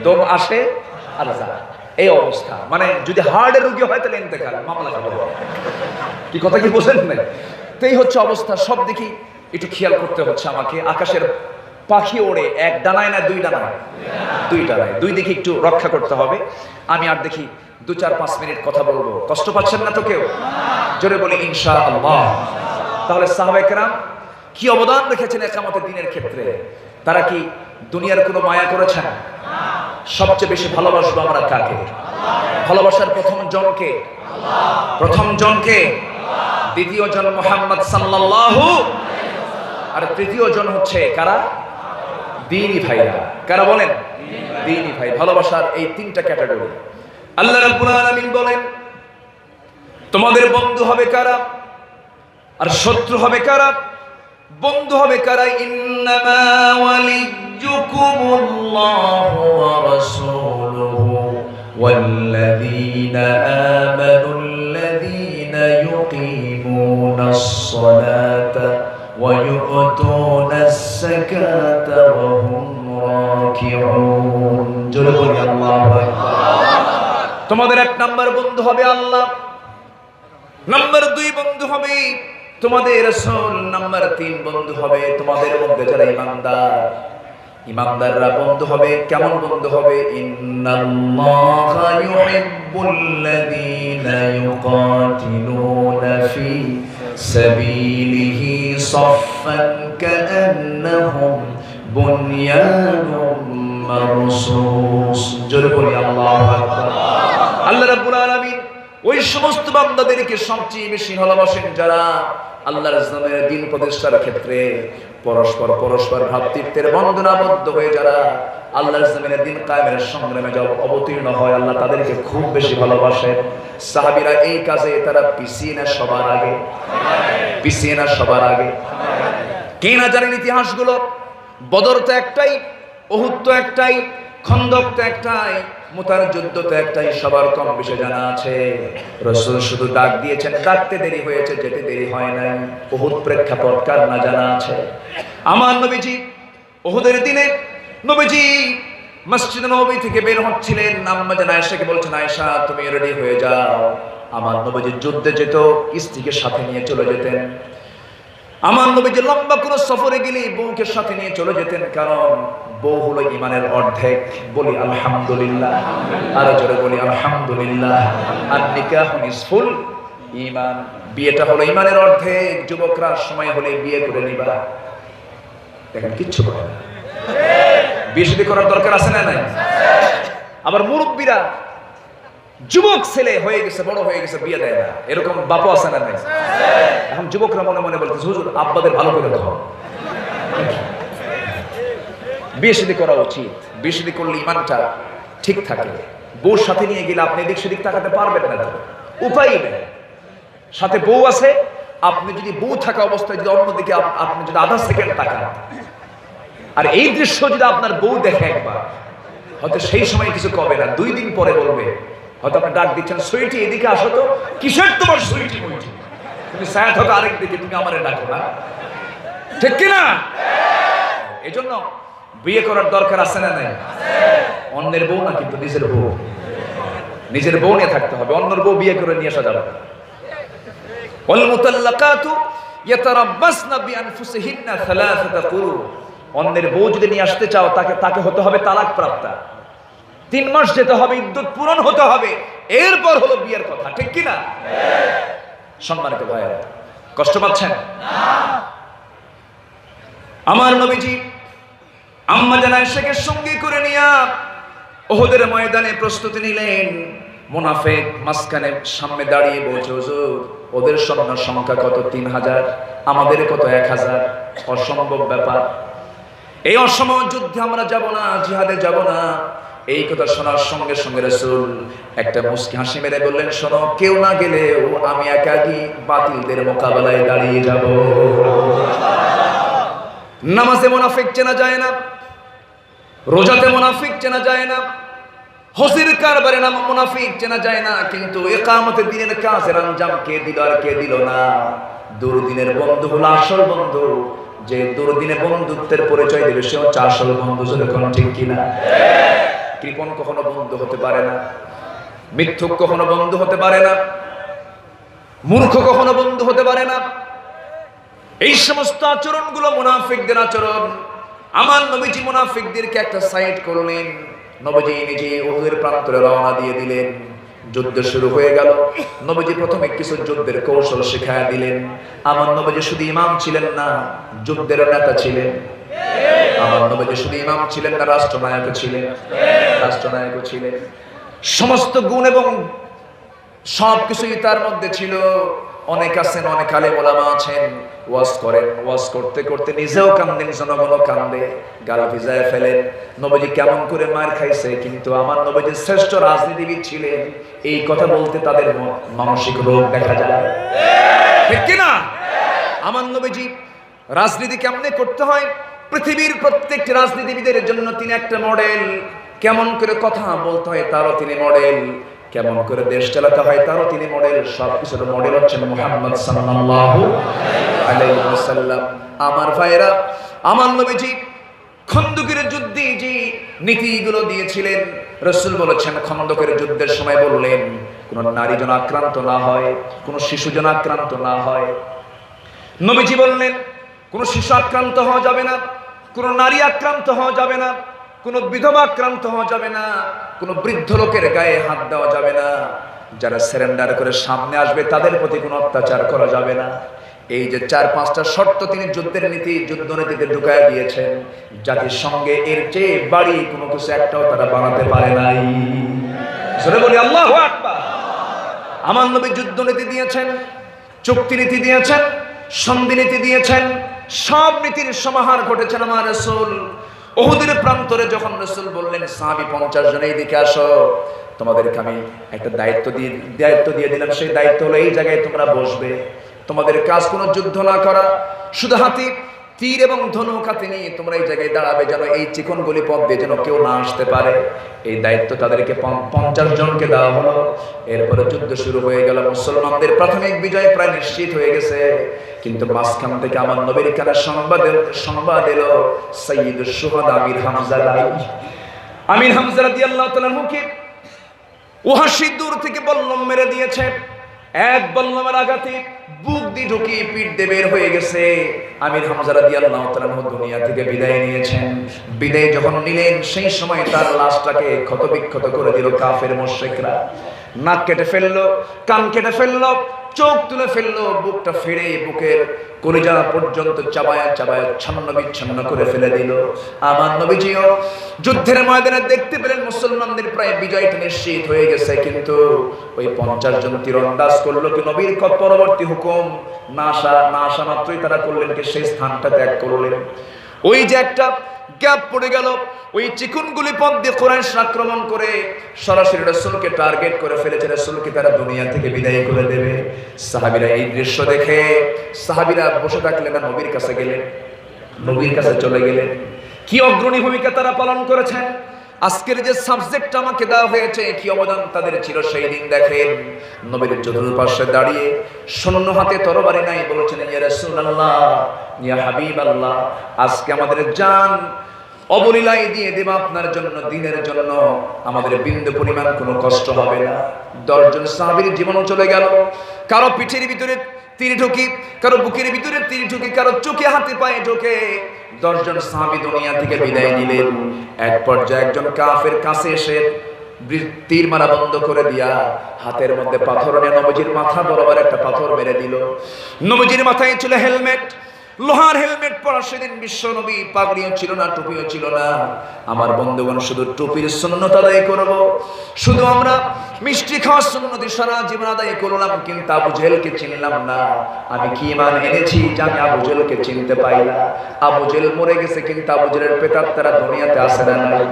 দম আসে আর যায়, এই অবস্থা। মানে যদি হার্টের রোগী হয় তাহলে ইন্তেকাল, মামলা খাবো। কি কথা কি বোঝেন না? তো এই হচ্ছে অবস্থা। সব দিকে একটু খেয়াল করতে হচ্ছে আমাকে। আকাশের পাখি ওড়ে এক ডানায় না দুই ডানায়? দুই ডানায়। দুই দিকে একটু রক্ষা করতে হবে। আমি আর দেখি 2-4-5 মিনিট কথা বলবো। কষ্ট পাচ্ছেন না তো কেউ? জোরে বলি ইনশাআল্লাহ। তাহলে সাহাবায়ে কেরাম কি অবদান রেখেছেন ইকামতের দিনের ক্ষেত্রে? তারা কি দুনিয়ার কোনো মায়া করেছেন? সবচেয়ে বেশি ভালোবাসবো আমরা কাকে? ভালোবাসার প্রথম জনকে, প্রথম জনকে, দ্বিতীয় জন মুহাম্মদ সাল্লাল্লাহু, আর তৃতীয় জন হচ্ছে কারা? দ্বীনি ভাইরা। কারা বলেন? দ্বীনি ভাই। ভালোবাসার এই 3টা ক্যাটাগরি। আল্লাহ রাব্বুল আলামিন বলেন, তোমাদের বন্ধু হবে কারা আর শত্রু হবে কারা? বন্ধু হবে কারা? ইন্নামা ওয়ালিয়্যুকুমুল্লাহু ওয়া রাসূলুহু ওয়াল্লাযী আল্লাযীনা ইউকিমুনাস সালাতা ওয়া ইউতুনাস যাকাতা ওয়া হুম রাকিউন। জোরে বলি আল্লাহু আকবার। তোমাদের এক নাম্বার বন্ধু হবে আল্লাহ, নাম্বার 2 বন্ধু হবে তোমাদের রাসূল, নাম্বার 3 বন্ধু হবে তোমাদের মধ্যে যারা ঈমানদার। ঈমানদাররা বন্ধু হবে, কেমন বন্ধু হবে? ইন্নাল্লাহা ইউহিব্বুল্লাযীনা ইউকাতিলুনা ফি সাবিলিহি সাফফান কাআন্নাহুম বুনয়ানুম মারসুস। জোরে বলি আল্লাহু আকবার। আল্লাহ রাব্বুল আলামিন ওই সমস্ত বান্দাদেরকে সবচেয়ে বেশি ভালোবাসেন যারা আল্লাহর জমিনের দ্বীন প্রতিষ্ঠার ক্ষেত্রে পরস্পর ভ্রাতৃত্বের বন্ধনে আবদ্ধ হয়ে যারা আল্লাহর জমিনের দ্বীন কায়েমের সংগ্রামে অবতীর্ণ হয়, আল্লাহ তাদেরকে খুব বেশি ভালোবাসেন। সাহাবীরা এই কাজে তারা পিছিয়ে না সবার আগে। কে না জানেন ইতিহাসগুলো? বদর তো একটাই, উহুদ তো একটাই, খন্দক তো একটাই, মুতার যুদ্ধ তো একটাই, সবার কম বেশি জানা আছে। রাসূল শুধু ডাক দিয়েছেন, ডাকতে দেরি হয়েছে, যেতে দেরি হয় নাই। উহুদ প্রেক্ষাপট কার না জানা আছে? আমার নবীজি উহুদের দিনে নবীজি মসজিদ নববী থেকে বের হচ্ছিলেন, আম্মা জান আয়েশাকে বলছেন, আয়েশা তুমি রেডি হয়ে যাও। আমার নবীজি যুদ্ধে যেত, স্ত্রীকে সাথে নিয়ে চলে যেতেন। আমার নবীজি লম্বা কোনো সফরে গেলে বউকে সাথে নিয়ে চলে যেতেন, কারণ বউ হলো ঈমানের অর্ধেক। বলি আলহামদুলিল্লাহ, আরো জোরে বলি আলহামদুলিল্লাহ। আর নিকাহু নিসফুল ঈমান, বিয়েটা হলো ঈমানের অর্ধেক। যুবকরা সময় হলে বিয়ে করে নিবা। দেখেন কিচ্ছু করে না, বিয়ে শাদী করার দরকার আছে না নাই? আবার মুরব্বীরা যুবক ছেলে হয়ে গেছে, বড় হয়ে গেছে, বিয়ে দেয় না, এরকম বাপও আছে না নাই? এখন যুবকরা মনে মনে বলতেছে, হুজুর আব্বাদের ভালো করে দাও। বিয়ে শাদী করা উচিত। বিয়ে শাদী করলে ঈমানটা ঠিক থাকে। বউর সাথে নিয়ে গেলে আপনি এদিক সেদিক তাকাতে পারবেন না, উপায় নেই। সাথে বউ আছে, আপনি যদি বউ থাকা অবস্থায় যদি অন্যদিকে আপনি যদি আধা সেকেন্ড তাকান, আর এই দৃশ্য যদি আপনার বউ দেখে একবার, হয়তো সেই সময় কিছু কবে না, 2 দিন পরে বলবে। হয়তো আপনি ডাক দিচ্ছেন, সুইটি এদিকে আসো তো। কিসের তোমার সুইটি মুইটি? তুমি ছায়া থাকো আরেক দিকে, তুমি আমারে ডাকো না, ঠিক কিনা? এই জন্য বিয়ে করার দরকার আছে না নাই? অন্যের বউ না, কিন্তু নিজের বউ। নিজের বউ নিয়ে থাকতে হবে, অন্যের বউ বিয়ে করে নিয়ে আসা যাবে না। ওয়াল মুতাল্লাকাতু ইয়াতারাব্বাসনা বিআনফুসিহিন্না সালাসাতা কুরু। অন্যের বউ যদি নিয়ে আসতে চাও, তাকে হতে হবে তালাক প্রাপ্তা। 3 মাস যেতে হবে, ইদ্যত পূরণ হতে হবে, এরপর হলো বিয়ের কথা, ঠিক কিনা? সম্মানিত ভাইরা, কষ্ট পাচ্ছেন না? আমার নবীজি আম্মা জান আয়েশাকে সঙ্গে করে নিয়ে উহুদের ময়দানে প্রস্তুতি নিলেন। মুনাফিক মাঝখানে সামনে দাঁড়িয়ে বলছে, হুজুর ওদের সৈন্য সংখ্যা কত? 3000, আমাদের কত? 1000। অসম্ভব ব্যাপার। এই অসম্ভব যুদ্ধে আমরা যাব না, জিহাদে যাব না। এই কথা শোনার সঙ্গে সঙ্গে রাসূল একটা মুস্কি হাসি মেরে বললেন, শোনো, কেউ না গেলেও আমি একাকী বাতিলদের মোকাবেলায় দাঁড়িয়ে যাব। নামাজে মুনাফিক চেনা যায় না, রোজাতে মুনাফিক চেনা যায় না, হজের কারবারে নাম মুনাফিক চেনা যায় না, কিন্তু ইকামতের দিনের কাজের আঞ্জাম কে দিল আর কে দিল না? দুর্দিনের বন্ধু হলো আসল বন্ধু। যে দুর্দিনে বন্ধুত্বের পরিচয় দেবে সে হচ্ছে আসল বন্ধু। যখন ঠিক কিনা? কৃপণ কখনো বন্ধু হতে পারে না, মিথ্যুক কখনো বন্ধু হতে পারে না, মূর্খ কখনো বন্ধু হতে পারে না। এই সমস্ত আচরণগুলো মুনাফিকদের আচরণ। আমার নবীজি মুনাফিকদেরকে একটা সাইড করলেন। নবীজি নিজে উহুদের প্রান্তরে রওনা দিয়ে দিলেন। যুদ্ধ শুরু হয়ে গেল। নবীজি প্রথমে কিছু যুদ্ধের কৌশল শিখায়া দিলেন। আমার নবীজি শুধু ইমাম ছিলেন না, যুদ্ধের নেতা ছিলেন। আমার নবীজি শুধু ইমাম ছিলেন না, রাষ্ট্রনায়কও ছিলেন। সমস্ত গুণ এবং সবকিছুই তার মধ্যে ছিল। অনেক আছেন, অনেক আলেম ওলামা আছেন, ওয়াজ করেন, ওয়াজ করতে করতে নিজেও কান্দেন, জনগণও কান্দে, গালা ভিজায় ফেলেন। নবীজি কেমন করে মার খাইছে, কিন্তু আমার নবীজি শ্রেষ্ঠ রাজনীতিবিদ ছিলেন, এই কথা বলতে তাদের মানসিক রোগ দেখা যায়, ঠিক কিনা? আমার নবীজি রাজনীতি কেমনে করতে হয়, পৃথিবীর প্রত্যেকটি রাজনীতিবিদের জন্য তিনি একটা মডেল। কেমন করে কথা বলতে হয় তারও তিনি মডেল। কেমন করে দেশ চালাতে হয় তারও তিনি মডেল। সবকিছুর মডেল হচ্ছেন মুহাম্মদ সাল্লাল্লাহু আলাইহি ওয়াসাল্লাম। আমার ভাইরা, আমার নবীজি খন্দকের যুদ্ধে যে নীতিগুলো দিয়েছিলেন, রাসূল বলেছেন খন্দকের যুদ্ধের সময় বললেন কোন নারী যেন আক্রান্ত না হয়, কোন শিশু যেন আক্রান্ত না হয়। নবীজি বললেন কোন শিশু আক্রান্ত হওয়া যাবে না, কোন নারী আক্রান্ত হওয়া যাবে না, কোন বিধবা আক্রান্ত হওয়া যাবে না, কোন বৃদ্ধ লোকের গায়ে হাত দেওয়া যাবে না, যারা সারেন্ডার করে সামনে আসবে তাদের প্রতি কোনো অত্যাচার করা যাবে না। এই যে 4-5টা শর্ত তিনি যুদ্ধের নীতি, যুদ্ধ নীতিতে ঢুকায় দিয়েছেন, জাতির সঙ্গে এর চেয়ে বাড়ি কোনো কিছু একটাও তারা বানাতে পারে নাই। জোরে বলি আল্লাহু আকবার। আমার নবী যুদ্ধ নীতি দিয়েছেন, চুক্তি নীতি দিয়েছেন, সন্ধি নীতি দিয়েছেন, সব নীতির সমাহার ঘটেছেন আমার রাসূল। উহুদের প্রান্তরে যখন রাসূল বললেন সাহাবী 50 জন এইদিকে আসো, তোমাদেরকে আমি একটা দায়িত্ব দিয়ে দিলাম, সেই দায়িত্ব হলো এই জায়গায় তোমরা বসবে, তোমাদের কাজ কোনো যুদ্ধ না করা, শুধু হাতে তীর এবং ধনুক হাতে নিয়ে তোমরা এই জায়গায় দাঁড়াবে, যেন এই চিকন গলি পথ দিয়ে যেন কেউ না আসতে পারে। এই দায়িত্ব তাদেরকে 50 জনকে দেওয়া হলো। এরপরে যুদ্ধ শুরু হয়ে গেল। মুসলমানদের প্রাথমিক বিজয় প্রায় নিশ্চিত হয়ে গেছে, কিন্তু মাঝখান থেকে আমার নবীর কানে সংবাদ এলো সাইয়্যিদুশ শুহাদা আমির হামজা রাদিয়াল্লাহু তাআলা মুখে ওয়াহশী দূর থেকে বল্লম মেরে দিয়েছে। এক বল্লমের আঘাতে বুক দিয়ে ঢুকে পিঠ দিয়ে বের হয়ে গেছে। আমির হামজা রাদিয়াল্লাহু তাআলা দুনিয়া থেকে বিদায় নিয়েছেন। বিদায় যখন নিলেন সেই সময় তার লাশটাকে ক্ষতবিক্ষত করে দিল কাফের মুশরিকরা। নাক কেটে ফেললো, কান কেটে ফেললো, চোখ তুলে ফেললো, বুকটা ফেড়ে বুকের কলিজা পর্যন্ত চাবায়া চাবায়া ছন্ন বিচ্ছন্ন করে ফেলে দিল। আমার নবীজিও যুদ্ধের ময়দানে দেখতে পেলেন মুসলমানদের প্রায় বিজয়টা নিশ্চিত হয়ে গেছে, কিন্তু ওই 50 জন তীরন্দাজ করলো কি নবীর পরবর্তী হুকুম না আসা মাত্রই তারা করলেন কি সেই স্থানটা ত্যাগ করলেন। ওই যে একটা গ্যাপ পড়ে গেল, ওই চিকুনগুলি পথ দিয়ে কুরাইশ আক্রমণ করে সরাসরি রাসূলকে টার্গেট করে ফেলেছে। রাসূলকে তারা দুনিয়া থেকে বিদায় করে দেবে। সাহাবীরা এই দৃশ্য দেখে সাহাবীরা বসে থাকলেন না, নবীর কাছে গেলেন, নবীর কাছে চলে গেলেন। কি অগ্রণী ভূমিকা তারা পালন করেছেন। আজকের যে সাবজেক্ট আমাকে দেওয়া হয়েছে, কি অবদান তাদের ছিল সেই দিন দেখেন। নবীর চতুর্পাশে দাঁড়িয়ে শূন্য হাতে তরবারি নাই বলেছেন ইয়া রাসূলুল্লাহ, ইয়া হাবিবাল্লাহ, আজকে আমাদের জান অবলীলায় দিয়ে দেব আপনার জন্য, দিনের জন্য, আমাদের বিন্দু পরিমাণ কোনো কষ্ট হবে না। 10 জন সাহাবীর জীবন চলে গেল। কারো পিঠের ভিতরে তীর ঢুকি, কারো বুকের ভিতরে তীর ঢুকি, কারো চোখে হাতে পায়ে ঢোকে। 10 জন সাহাবী দুনিয়া থেকে বিদায় নিলেন। এক পর্যায়ে একজন কাফের কাছে এসে তীর মারা বন্ধ করে দিয়া হাতের মধ্যে পাথর নিয়ে নবীজির মাথা বরাবর একটা পাথর মেরে দিল। নবীজির মাথায় ছিল হেলমেট, লোহার হেলমেট পরা। সেদিন বিশ্ব নবী পাগড়িও ছিল না, টুপিও ছিল না। আমার বন্ধুগণ, শুধু টুপির সুন্নত আদায় করব, শুধু আমরা মিষ্টি খাওয়ার সুন্নতি সারা জীবন আদায় করলাম, কিন্তু আবু জেহেলকে চিনলাম না। আমি কি ঈমান এনেছি যে আমি আবু জেহেলকে চিনতে পাই না। আবু জেহেল মরে গেছে, কিন্তু আবু জেহেলের প্রেতাত্মারা দুনিয়াতে আছে না নাই?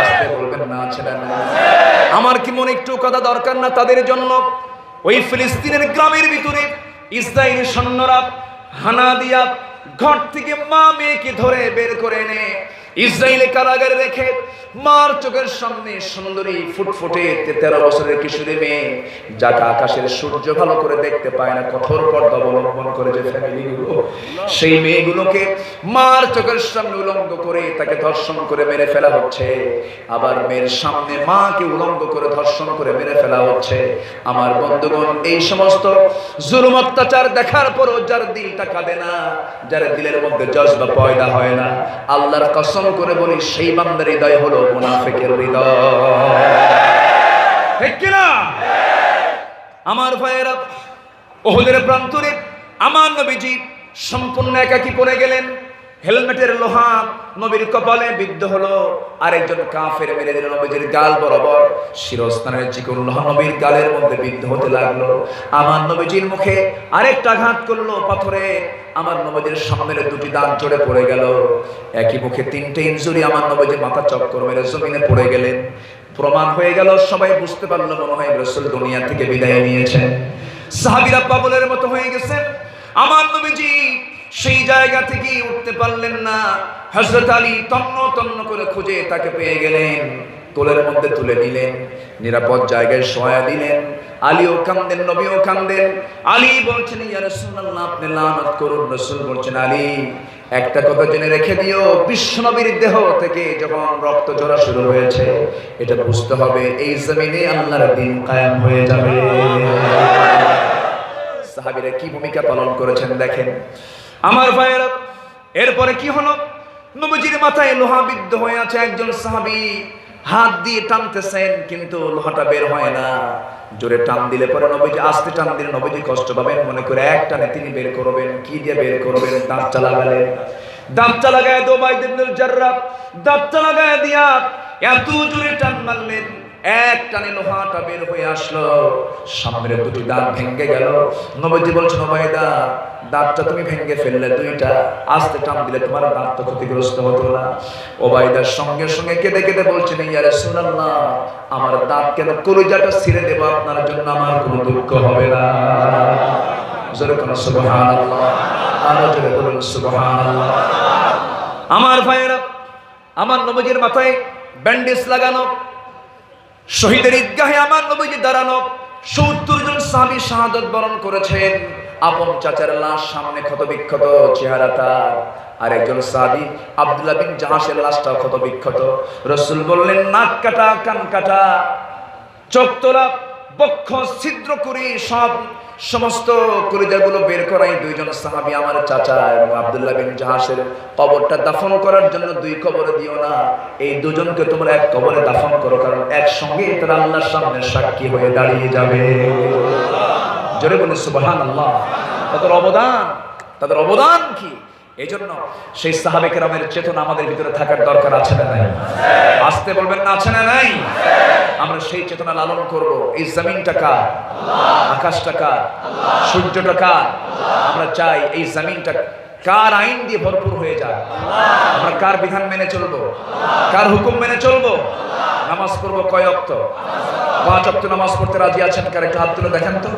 আসতে বলবেন না, আছে না নাই? আমার কি মনে একটু কথা দরকার না তাদের জন্য? ওই ফিলিস্তিনের গ্রামের ভিতরে ইসরায়েলি সৈন্যরা হানা দিয়া ঘর থেকে মা মেয়েকে ধরে বের করে এনে ইসরায়েলি কারাগারে রেখে মার চোখের সামনে সুন্দরী ফুটফুটে 13 বছরের কিশোরী মেয়ে, যাকে আকাশের সূর্য ভালো করে দেখতে পায় না, কঠোর পর্দা অবলম্বন করে যে ফ্যামিলিগুলো, সেই মেয়েগুলোকে মার চোখের সামনে উলঙ্গ করে তাকে ধর্ষণ করে মেরে ফেলা হচ্ছে। আবার মেয়ের সামনে মাকে উলঙ্গ করে ধর্ষণ করে মেরে ফেলা হচ্ছে। আমার বন্ধুগণ, এই সমস্ত জুলুম অত্যাচার দেখার পরও যার দিলটা কাঁদে না, যার দিলের মধ্যে জজবা পয়দা হয় না, আল্লাহর কসম করে বলি সেই বান্দার হৃদয় হলো মুনাফিকের হৃদয়। ঠিক কি না? আমার ভাইয়েরা, উহুদের প্রান্তরে আমার নবীজি সম্পূর্ণ একাকী পড়ে গেলেন। হেলমেটের লোহা নবীর কপালে বিদ্ধ হলো। আরেকজন কাফের মেরে দিল নবীজির গাল বরাবর। শিরস্থানের চিকন লোহা নবীর গালের মধ্যে বিদ্ধ হতে লাগলো। আমার নবীজির মুখে আরেকটা আঘাত করলো পাথরে। আমার নবীজির সামনের 2টি দাঁত জোড়ে পড়ে গেল। একই মুখে 3টে ইনজুরি। আমার নবীজির মাথা চক্কর মেরে জমিনে পড়ে গেলেন। প্রমাণ হয়ে গেল, সবাই বুঝতে পারলো মনে হয় রাসূল দুনিয়া থেকে বিদায় নিয়েছেন। সাহাবীরা পাগলের মতো হয়ে গেছেন। আমার নবীজি সেই জায়গা থেকে উঠতে পারলেন না। হযরত আলী তন্ন তন্ন করে খুঁজে তাকে পেয়ে গেলেন। কোলের মধ্যে তুলে নিলেন, নিরাপদ জায়গায় শোয়া দিলেন। আলীও কাঁদেন, নবীও কাঁদেন। আলী বলছেন, ইয়া রাসূলুল্লাহ, আপনি লানত করুন। রাসূল বলছেন, আলী একটা কথা জেনে রেখে দিও, বিশ্বনবীর দেহ থেকে যখন রক্ত ঝরা শুরু হয়েছে, এটা বুঝতে হবে এই জমিনে আল্লাহর দ্বীন কায়েম হয়ে যাবে। সাহাবীরা কি ভূমিকা পালন করেছেন দেখেন আমার ভাইয়েরা। এরপরে কি হলো, নবীজির মাথায় লোহা বিদ্ধ হয়ে আছে। একজন সাহাবী হাত দিয়ে টানতেছেন, কিন্তু লোহাটা বের হয় না। জোরে টান দিলে পরে নবীজি, আস্তে টান দিলে নবীজি কষ্ট পাবেন মনে করে এক টানে তিনি বের করবেন। কি দিয়ে বের করবেন? দাঁতটা লাগালেন। দাঁতটা লাগায় উবাইদ ইবনে জাররাহ দাঁতটা লাগায় দিয়া এত জোরে টান মারলেন, এক টানে লোহাটা বের হয়ে আসলো। সামনের দুটি দাঁত ভেঙে গেল। নবীজি বলছেন, উবাইদা, দাঁতটা তুমি ভেঙে ফেললে দুইটা, আস্তে টান দিলে তোমার দাঁত তো ক্ষতিগ্রস্ত হতো না। উবাইদার সঙ্গে সঙ্গে কেঁদে কেঁদে বলছেন, ইয়া রাসূলুল্লাহ, আমার দাঁত কেন, কলিজাটা ছিঁড়ে দেব আপনার জন্য, আমার কোনো দুঃখ হবে না। জোরে কোন সুবহানাল্লাহ, আর জোরে বলুন সুবহানাল্লাহ। আমার ভাইয়েরা, আমার নবীজির মাথায় ব্যান্ডেজ লাগানো, শহীদের ঈদগাহে আমার নবীজি দাঁড়ানো। ৭০ জন সাহাবী শাহাদাত বরণ করেছেন। আপন চাচার লাশ সামনে, ক্ষত বিক্ষত চেহারা তার। আর একজন সাহাবী আব্দুল্লাহ বিন জাহাশের লাশটাও ক্ষত বিক্ষত। রাসূল বললেন, নাক কাটা, কান কাটা, চোখ তোলা, বক্ষ ছিদ্র করে সমস্ত কলিজাগুলো বের করাই দুইজন সাহাবী আমার চাচা এবং আব্দুল্লাহ বিন জাহাশের কবরটা দাফন করার জন্য দুই কবরে দিও না, এই দুজনকে তোমরা এক কবরে দাফন করো, কারণ একসঙ্গে তারা আল্লাহর সামনে সাক্ষী হয়ে দাঁড়িয়ে যাবে। জোরে বলুন সুবহানাল্লাহ। তাদের অবদান কি? এই জন্য সেই সাহাবে কেরামের চেতনা আমাদের ভিতরে থাকার দরকার আছে না নাই? আসতে বলবেন না, আছে না নাই? আমরা সেই চেতনা লালন করব। এই জমিনটা কার? আকাশটা কার? সূর্যটা কার? আমরা চাই এই জমিনটা কার আইন দিয়ে ভরপুর হয়ে যায়। আমরা কার বিধান মেনে চলবো? কার হুকুম মেনে চলবো? নামাজ পড়বো কয় ওয়াক্ত? 5 ওয়াক্ত নামাজ পড়তে রাজি আছেন? কার একটা হাত তুলে দেখেন তো।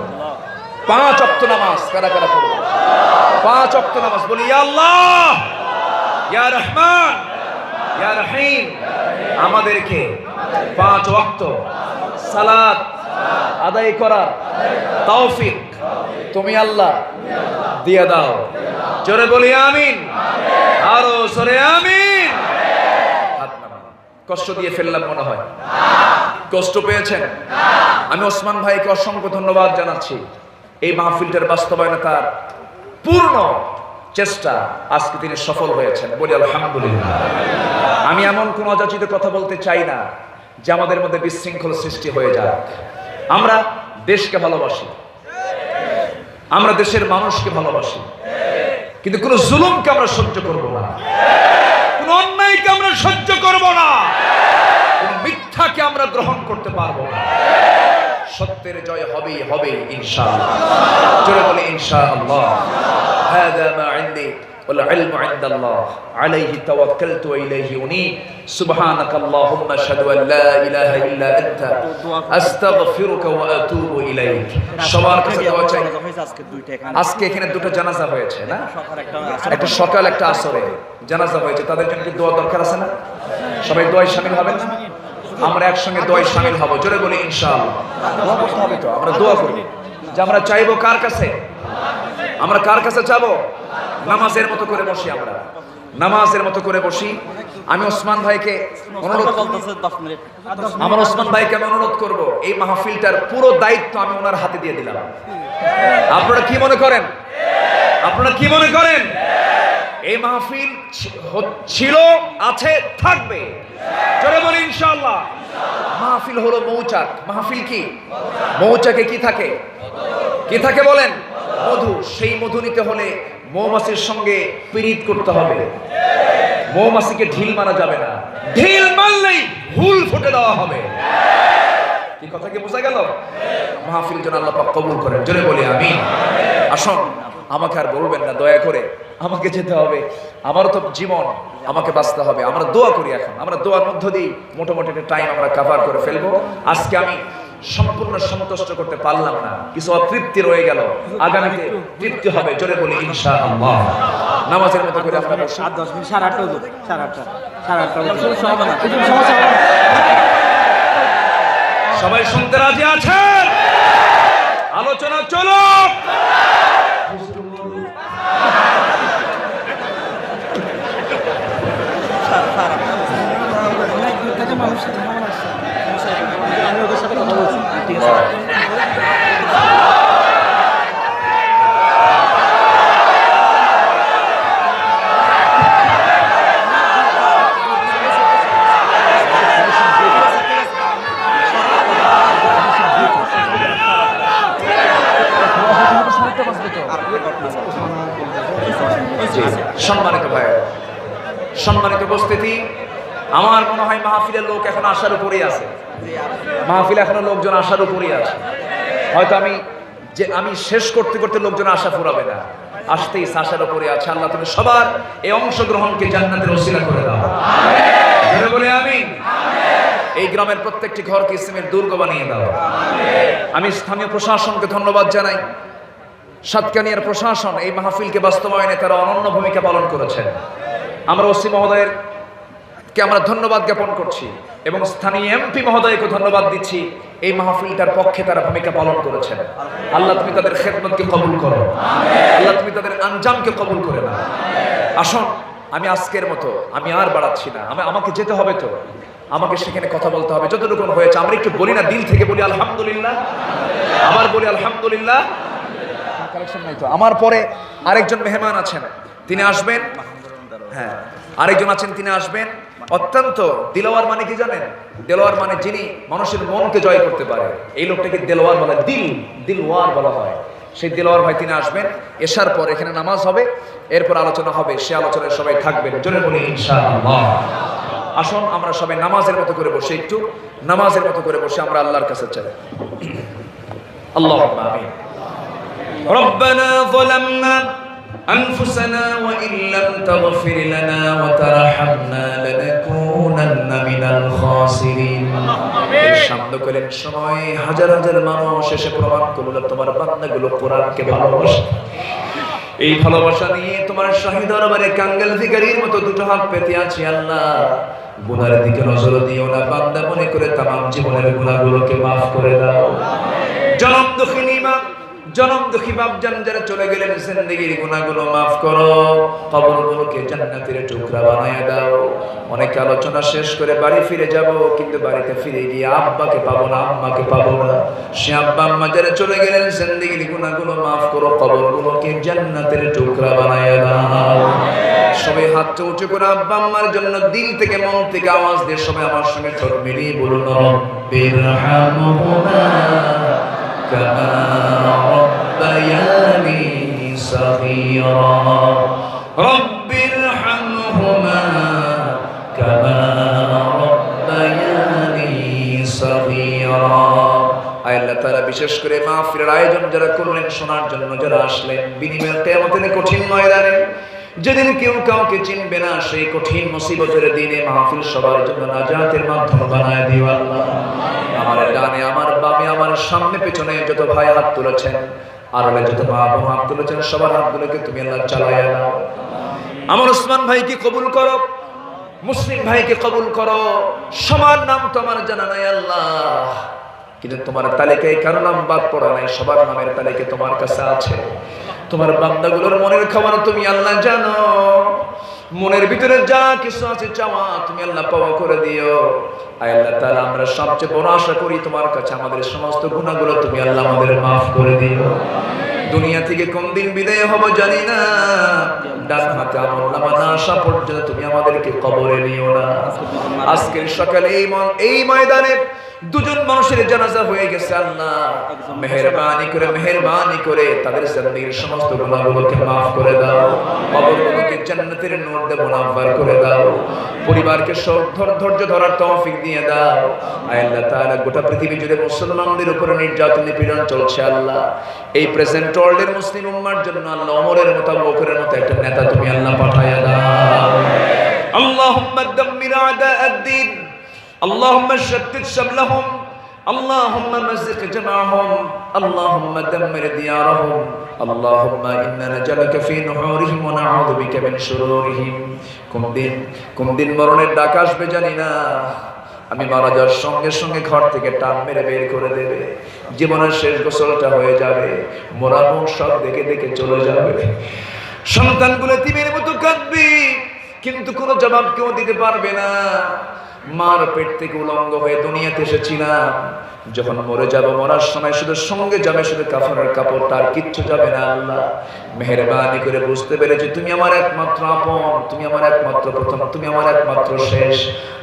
5 ওয়াক্ত নামাজ কারা কারা পড়বো? 5 ওয়াক্ত নামাজ বলি, ইয়া আল্লাহ, ইয়া রহমান, ইয়া রহিম, আমাদেরকে 5 ওয়াক্ত সালাত আদায় করার তৌফিক তুমি আল্লাহ দিয়ে দাও। জোরে বলি আমিন, আরো জোরে আমিন। কষ্ট দিয়ে ফেললাম মনে হয়? কষ্ট পেয়েছেন? আমি ওসমান ভাইকে অসংখ্য ধন্যবাদ জানাচ্ছি। এই মাহফিলটার বাস্তবায়নে তার পূর্ণ চেষ্টা, আজকে তিনি সফল হয়েছেন, বলি আলহামদুলিল্লাহ। আমি এমন কোন অযাচিত কথা বলতে চাই না যে আমাদের মধ্যে বিশৃঙ্খল সৃষ্টি হয়ে যায়। আমরা দেশকে ভালোবাসি, আমরা দেশের মানুষকে ভালোবাসি, কিন্তু কোন জুলুমকে আমরা সহ্য করব না, কোন অন্যায়কে আমরা সহ্য করব না, কোন মিথ্যাকে আমরা গ্রহণ করতে পারবো না। সত্যের জয় হবেই হবে ইনশাআল্লাহ। জোরে বলে ইনশাআল্লাহ। হাদা মা ইনদি ওয়াল ইলমু ইনদাল্লাহ আলাইহি তাওয়াক্কালতু ওয়া ইলাইহি উনীব। সুবহানাকাল্লাহুম্মা আশহাদু আন লা ইলাহা ইল্লা আনতা আস্তাগফিরুকা ওয়া আতুবু ইলাইক। সবার কাছে দোয়া চাই। আজকে এখানে দুটো জানাজা হয়েছে না? একটা সকাল একটা আসরে জানাজা হয়েছে। তাদের জন্য কি দোয়া দরকার আছে না? সবাই দোয়ায় শামিল হবেন না? আমরা একসঙ্গে দোয়ায় শামিল হব। জোরে বলি ইনশাআল্লাহ। দোয়া করতে হবে তো। আমরা দোয়া করি যে আমরা চাইবো কার কাছে? আমরা কার কাছে চাবো? নামাজের মতো করে বসি, আমরা নামাজের মতো করে বসি। আমি ওসমান ভাইকে অনুরোধ, আমার ওসমান ভাইকে আমি অনুরোধ করব, এই মাহফিলটার পুরো দায়িত্ব আমি ওনার হাতে দিয়ে দিলাম। আপনারা কি মনে করেন? আপনারা কি মনে করেন? এই মাহফিল ছিল, আছে, থাকবে। জোরে বলি ইনশাআল্লাহ। মাহফিল হলো মৌচাক। মাহফিল কি? মৌচাকে কি থাকে? কি থাকে বলেন? মধু। সেই মধু নিতে হলে মৌমাছির সঙ্গে পীড়িত করতে হবে। মৌমাছিকে ঢিল মারা যাবে না, ঢিল মারলেই হুল ফুটে দেওয়া হবে। কি কথা কি বোঝা গেল? মাহফিল যেন আল্লাহ পাক কবুল করেন। জোরে বলি আমিন। আসুন, আমাকে আর বলবেন না দয়া করে, আমাকে যেতে হবে, আমারও তো জীবন, আমাকে বাঁচতে হবে। আমরা দোয়া করি। এখন আমরা দোয়ার মধ্য দিয়ে মোটামুটি একটা টাইম আমরা কভার করে ফেলবো। আজকে আমি সম্পূর্ণ সন্তুষ্ট করতে পারলাম না, কিছু অতৃপ্তি রয়ে গেল, আগামীতে তৃপ্তি হবে। জোরে বলি ইনশাআল্লাহ। নামাজের মতো করে আপনারা
10 মিনিট 8:30 সাড়ে 8টা
সবাই শুনতে রাজি আছেন? আলোচনা চলুক। সম্মানিত ভাই, সম্মানিত উপস্থিতি, আমার মনে হয় মাহফিলের লোক এখন আসার উপরেই আছে। মাহফিলে এখনো লোকজন আসার উপরেই আছে। হয়তো আমি শেষ করতে করতে লোকজন আশা ফুরাবে না, আসতেই আসার উপরে আছে। আল্লাহ তুমি সবার এই অংশগ্রহণকে জান্নাতের ওসিলা করে দাও, বলে আমিন। এই গ্রামের প্রত্যেকটি ঘরকে ইসলামের দুর্গ বানিয়ে দাও। আমি স্থানীয় প্রশাসনকে ধন্যবাদ জানাই। সাতকানিয়ার প্রশাসন এই মাহফিলকে বাস্তবায়নে তারা অনন্য ভূমিকা পালন করেছেন। আমরা ওসি মহোদয়ের কে আমরা ধন্যবাদ জ্ঞাপন করছি এবং স্থানীয় এমপি মহোদয়কে ধন্যবাদ দিচ্ছি। এই মাহফিলটার পক্ষে তারা ভূমিকা পালন করেছেন। আল্লাহ তুমি তাদের খেদমতকে কবুল করো, আল্লাহ তুমি তাদের আঞ্জামকে কবুল করে নাও। আসুন, আমি আজকের মতো আমি আর বাড়াচ্ছি না। আমাকে যেতে হবে, তো আমাকে সেখানে কথা বলতে হবে যতটুকু হয়েছে। আমরা একটু বলি না, দিল থেকে বলি আলহামদুলিল্লাহ, আবার বলি আলহামদুলিল্লাহ। কালেকশন নাই তো। আমার পরে আরেকজন মেহমান আছেন, তিনি আসবেন। হ্যাঁ, আরেকজন আছেন, তিনি আসবেন। অত্যন্ত দিলওয়ার মানে কি জানেন? দিলওয়ার মানে যিনি মানুষের মনকে জয় করতে পারে, এই লোকটাকে দিলওয়ার বলা হয়, দিলওয়ার বলা হয়। সেই দিলওয়ার ভাই তিনি আসবেন। এশার পর এখানে নামাজ হবে, এরপর আলোচনা হবে। সে আলোচনায় সবাই থাকবেন, জোরে বলি ইনশাআল্লাহ। আসুন আমরা সবাই নামাজের মতো করে বসে, একটু নামাজের মতো করে বসে আমরা আল্লাহর কাছে চাই। আল্লাহুম্মা আমিন। ربنا ظلمنا أنفسنا وإن لم تغفر لنا وترحمنا لنكونن من الخاسرين। সামনে করেন সময় হাজার হাজার মানুষ এসে প্রমাণ করলো তোমার বান্দাগুলো কোরআনকে ভালোবাসে। এই ভালোবাসা নিয়ে তোমার শাহী দরবারে কাঙ্গাল ভিখারির মতো দুটো হাত পেতে আছি। আল্লাহ, গুনার দিকে নজর দিও না, বান্দা মনে করে তামাম জীবনের গুনাহগুলোকে মাফ করে দাও। জনম দুঃখিনী মা, জনম দুঃখী বাপজান যারা চলে গেলেন, জিন্দেগির গুনাহগুলো মাফ করো, কবরগুলোকে জান্নাতের টুকরা বানায় দাও। অনেক আলোচনা শেষ করে বাড়ি ফিরে যাব, কিন্তু বাড়িতে ফিরে গিয়ে আব্বাকে পাবো না, আম্মাকে পাবো না। সে আব্বা আম্মা যারা চলে গেলেন, জিন্দেগির গুনাহগুলো মাফ করো, কবরগুলোকে জান্নাতের টুকরা বানায় দাও। সবাই হাতটা উঁচু করে আব্বা আম্মার জন্য দিল থেকে মন থেকে আওয়াজ দিয়ে সবাই আমার সঙ্গে ঠোঁট মিলিয়ে বলুন, রব্বিরহামহুমা কামা ربياني صغيرا رب ارحمهما كما ربياني صغيرا। আল্লাহ তাআলা বিশেষ করে মাহফিলের আয়োজন যারা করলেন, শোনার জন্য যারা আসলেন, বিনিময় কিয়ামতের কঠিন ময়দানে যেদিন কেউ কাউকে চিনবে না, সেই কঠিন মুসিবতের দিনে মাহফিল সবার জন্য নাজাতের মাধ্যম বানায় দিও আল্লাহ। আমার ডানে, আমার বামে, আমার সামনে পেছনে যত ভাই হাত তুলেছেন, আর যত মা বোন হাত তুলেছেন, সবার হাতগুলোকে তুমি আল্লাহ চালায়া দাও। আমার ওসমান ভাইকে কবুল করো, মুসলিম ভাইকে কবুল করো। সবার নাম তো আমার জানা নাই আল্লাহ, কিন্তু তোমার তালিকায় কারো নাম বাদ পড়া নাই, সবার নামের তালিকা তোমার কাছে আছে। তোমার বান্দাগুলোর মনের খবর তুমি আল্লাহ জানো। মনের ভিতরে যা কিছু আছে চাওয়া তুমি আল্লাহ পাওয়া করে দিও। আয় আল্লাহ তাআলা, আমরা সবচেয়ে বড় আশা করি তোমার কাছে আমাদের সমস্ত গুনাহগুলো তুমি আল্লাহ আমাদের মাফ করে দিও। দুনিয়া থেকে কোন দিন বিদায় হব জানি না, ডান হাতে আমলনামা না আসা পর্যন্ত তুমি আমাদেরকে কবরে নিও না। আজকের সকালে এই ময়দানে দুজন মানুষের জানাজা হয়ে গেছে। আল্লাহ মেহেরবানি করে তাদের জিন্দেগীর সমস্ত গুনাহগুলোকে মাফ করে দাও, কবরগুলোকে জান্নাতের নূর দিয়ে মুনাফফার করে দাও, পরিবারকে ধৈর্য ধরার তৌফিক দিয়ে দাও। আয় আল্লাহ তাআলা, গোটা পৃথিবী জুড়ে মুসলমানদের উপরে নির্যাতন নিপীড়ন চলছে আল্লাহ। এই প্রেজেন্ট ওয়ার্ল্ডের মুসলিম উম্মার জন্য আল্লাহ ওমরের মতো, আবু বকরের মতো একটা নেতা তুমি আল্লাহ পাঠায়া দাও। আল্লাহুম্মা দাম্মির আ'দা আদ-দ্বীন, اللهم شتت شملهم، اللهم مزق جمعهم، اللهم دمر ديارهم، اللهم إنا نجعلك في نحورهم ونعوذ بك من شرورهم। কোন দিন মরণের ডাক আসবে জানি না, আমি মারা যাওয়ার সঙ্গে সঙ্গে ঘর থেকে টান মেরে বের করে দেবে, জীবনের শেষ গোসলটা হয়ে যাবে, মোরা মুখ সব দেখে দেখে চলে যাবে। সন্তানগুলো তিমির মতো কাঁদবে, কিন্তু কোনো জবাব কেউ দিতে পারবে না। মার পেট থেকে উলঙ্গ হয়ে দুনিয়াতে এসেছিলাম, যখন মরে যাব, মরার সময় শুধু সঙ্গে যাবে শুধু কাফনের কাপড়, তার কিচ্ছু যাবে না। আল্লাহ মেহেরবানি করে বুঝতে পেরেছি তুমি আমার একমাত্র আপন, তুমি আমার একমাত্র প্রথম, তুমি আমার একমাত্র শেষ।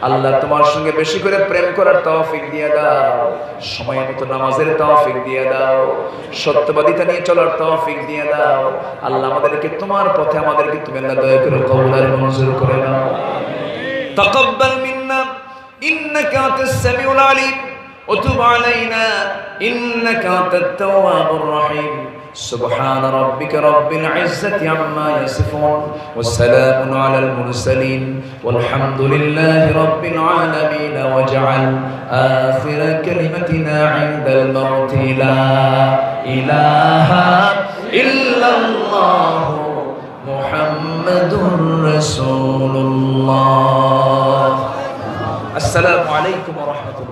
আল্লাহ তোমার সঙ্গে বেশি করে প্রেম করার তৌফিক দিয়ে দাও, সময় মতো নামাজের তৌফিক দিয়ে দাও, সত্যবাদিতা নিয়ে চলার তৌফিক দিয়ে দাও। আল্লাহ আমাদেরকে তোমার পথে, আমাদেরকে তুমি আল্লাহ দয়া করে কবুল আর মঞ্জুর করে নাও। তাকাব্বাল মিন্না ইন্নাকা আনতাস সামিউল আলিম وتب علينا إنك أنت التواب الرحيم سبحان ربك رب العزة عما يصفون والسلام على المرسلين والحمد لله رب العالمين واجعل آخر كلمتنا عند الموت لا إله إلا الله محمد رسول الله. السلام عليكم ورحمة الله.